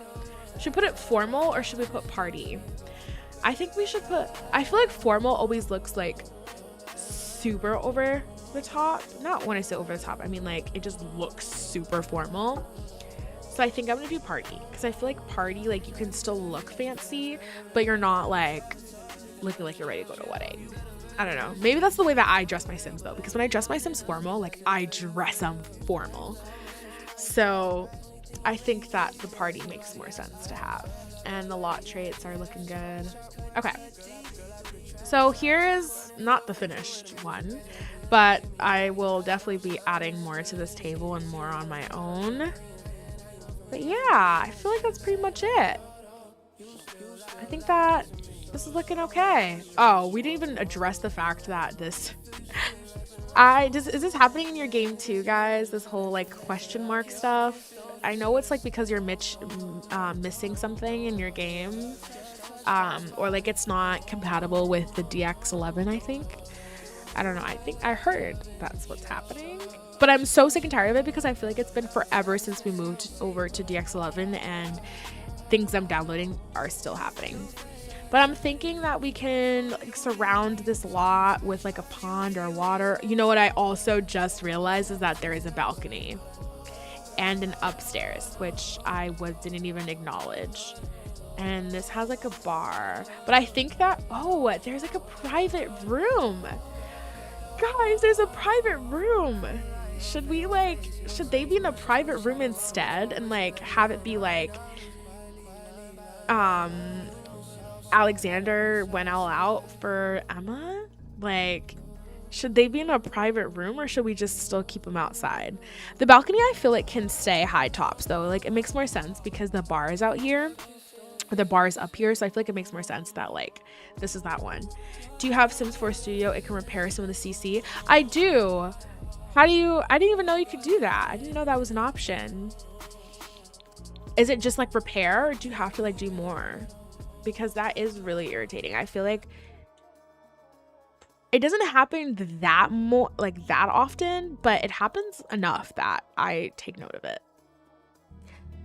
should we put it formal or should we put party? I think we should put, I feel like formal always looks like super over the top. Not when I say over the top, I mean like it just looks super formal. So I think I'm gonna do party because I feel like party, like you can still look fancy, but you're not like looking like you're ready to go to a wedding. I don't know. Maybe that's the way that I dress my Sims though, because when I dress my Sims formal, like I dress them formal. So I think that the party makes more sense to have. And the lot traits are looking good. Okay. So here is not the finished one, but I will definitely be adding more to this table and more on my own. But yeah, I feel like that's pretty much it. I think that this is looking okay. Oh, we didn't even address the fact that this... is this happening in your game too, guys? This whole like question mark stuff? I know it's like because you're missing something in your game. Or like it's not compatible with the DX11, I think. I don't know. I think I heard that's what's happening. But I'm so sick and tired of it because I feel like it's been forever since we moved over to DX11 and things I'm downloading are still happening. But I'm thinking that we can like surround this lot with like a pond or water. You know what I also just realized is that there is a balcony and an upstairs, which I didn't even acknowledge. And this has like a bar. But I think that, oh, there's like a private room. Guys, there's a private room. Should they be in a private room instead and like have it be like Alexander went all out for Emma? Like, should they be in a private room or should we just still keep them outside? The balcony I feel like can stay high tops though. Like it makes more sense because the bar is out here. The bar is up here, so I feel like it makes more sense that like this is that one. Do you have Sims 4 Studio? It can repair some of the CC. I do. How do you? I didn't even know you could do that. I didn't know that was an option. Is it just like repair, or do you have to like do more? Because that is really irritating. I feel like it doesn't happen that often, but it happens enough that I take note of it.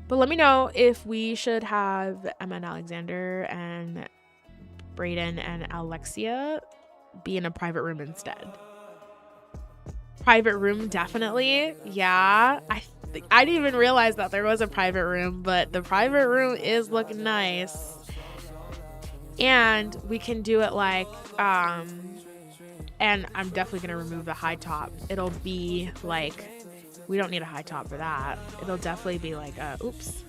But let me know if we should have Emma and Alexander and Brayden and Alexia be in a private room instead. Private room, definitely. Yeah. I didn't even realize that there was a private room, but the private room is looking nice. And we can do it like, and I'm definitely going to remove the high top. It'll be like, we don't need a high top for that. It'll definitely be like oops.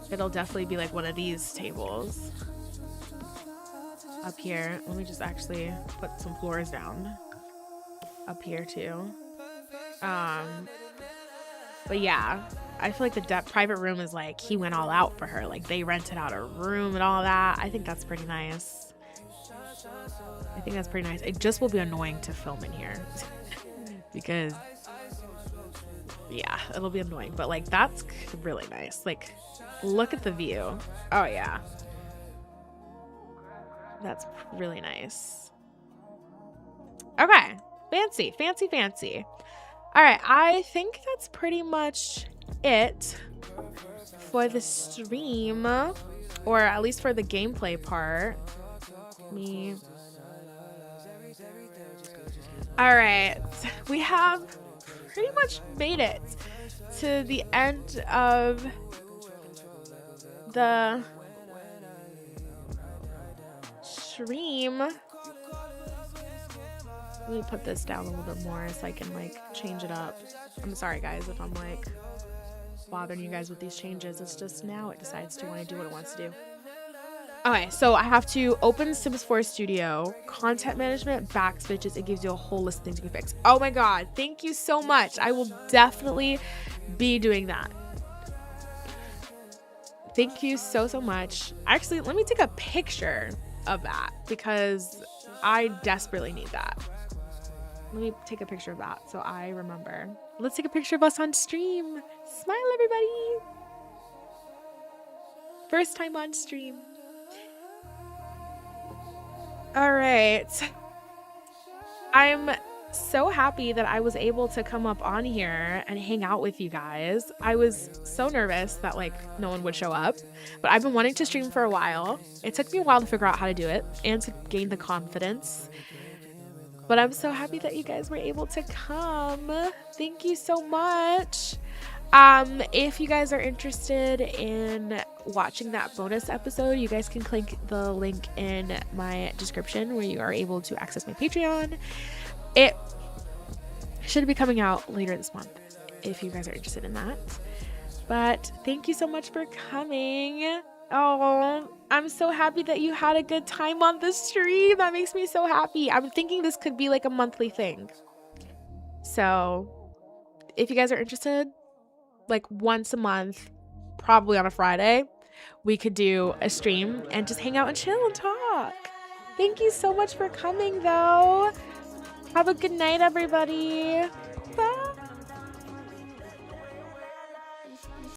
It'll definitely be like one of these tables up here. Let me just actually put some floors down up here too. But yeah, I feel like the private room is like he went all out for her. Like they rented out a room and all that. I think that's pretty nice. I think that's pretty nice. It just will be annoying to film in here. Because yeah, it'll be annoying, but like that's really nice. Like look at the view. Oh yeah, that's really nice. Okay, fancy. All right, I think that's pretty much it for the stream, or at least for the gameplay part. All right, we have pretty much made it to the end of the stream. Let me put this down a little bit more so I can like change it up. I'm sorry guys if I'm like bothering you guys with these changes. It's just now it decides to want to do what it wants to do. Okay, so I have to open Sims 4 Studio, content management, back switches. It gives you a whole list of things you can fix. Oh my god, thank you so much. I will definitely be doing that. Thank you so much. Actually, let me take a picture of that because I desperately need that. Let me take a picture of that so I remember. Let's take a picture of us on stream. Smile, everybody. First time on stream. All right. I'm so happy that I was able to come up on here and hang out with you guys. I was so nervous that like no one would show up, but I've been wanting to stream for a while. It took me a while to figure out how to do it and to gain the confidence. But I'm so happy that you guys were able to come. Thank you so much. If you guys are interested in watching that bonus episode, you guys can click the link in my description where you are able to access my Patreon. It should be coming out later this month if you guys are interested in that. But thank you so much for coming. Oh, I'm so happy that you had a good time on the stream. That makes me so happy. I'm thinking this could be like a monthly thing. So if you guys are interested, like once a month, probably on a Friday, we could do a stream and just hang out and chill and talk. Thank you so much for coming though. Have a good night, everybody.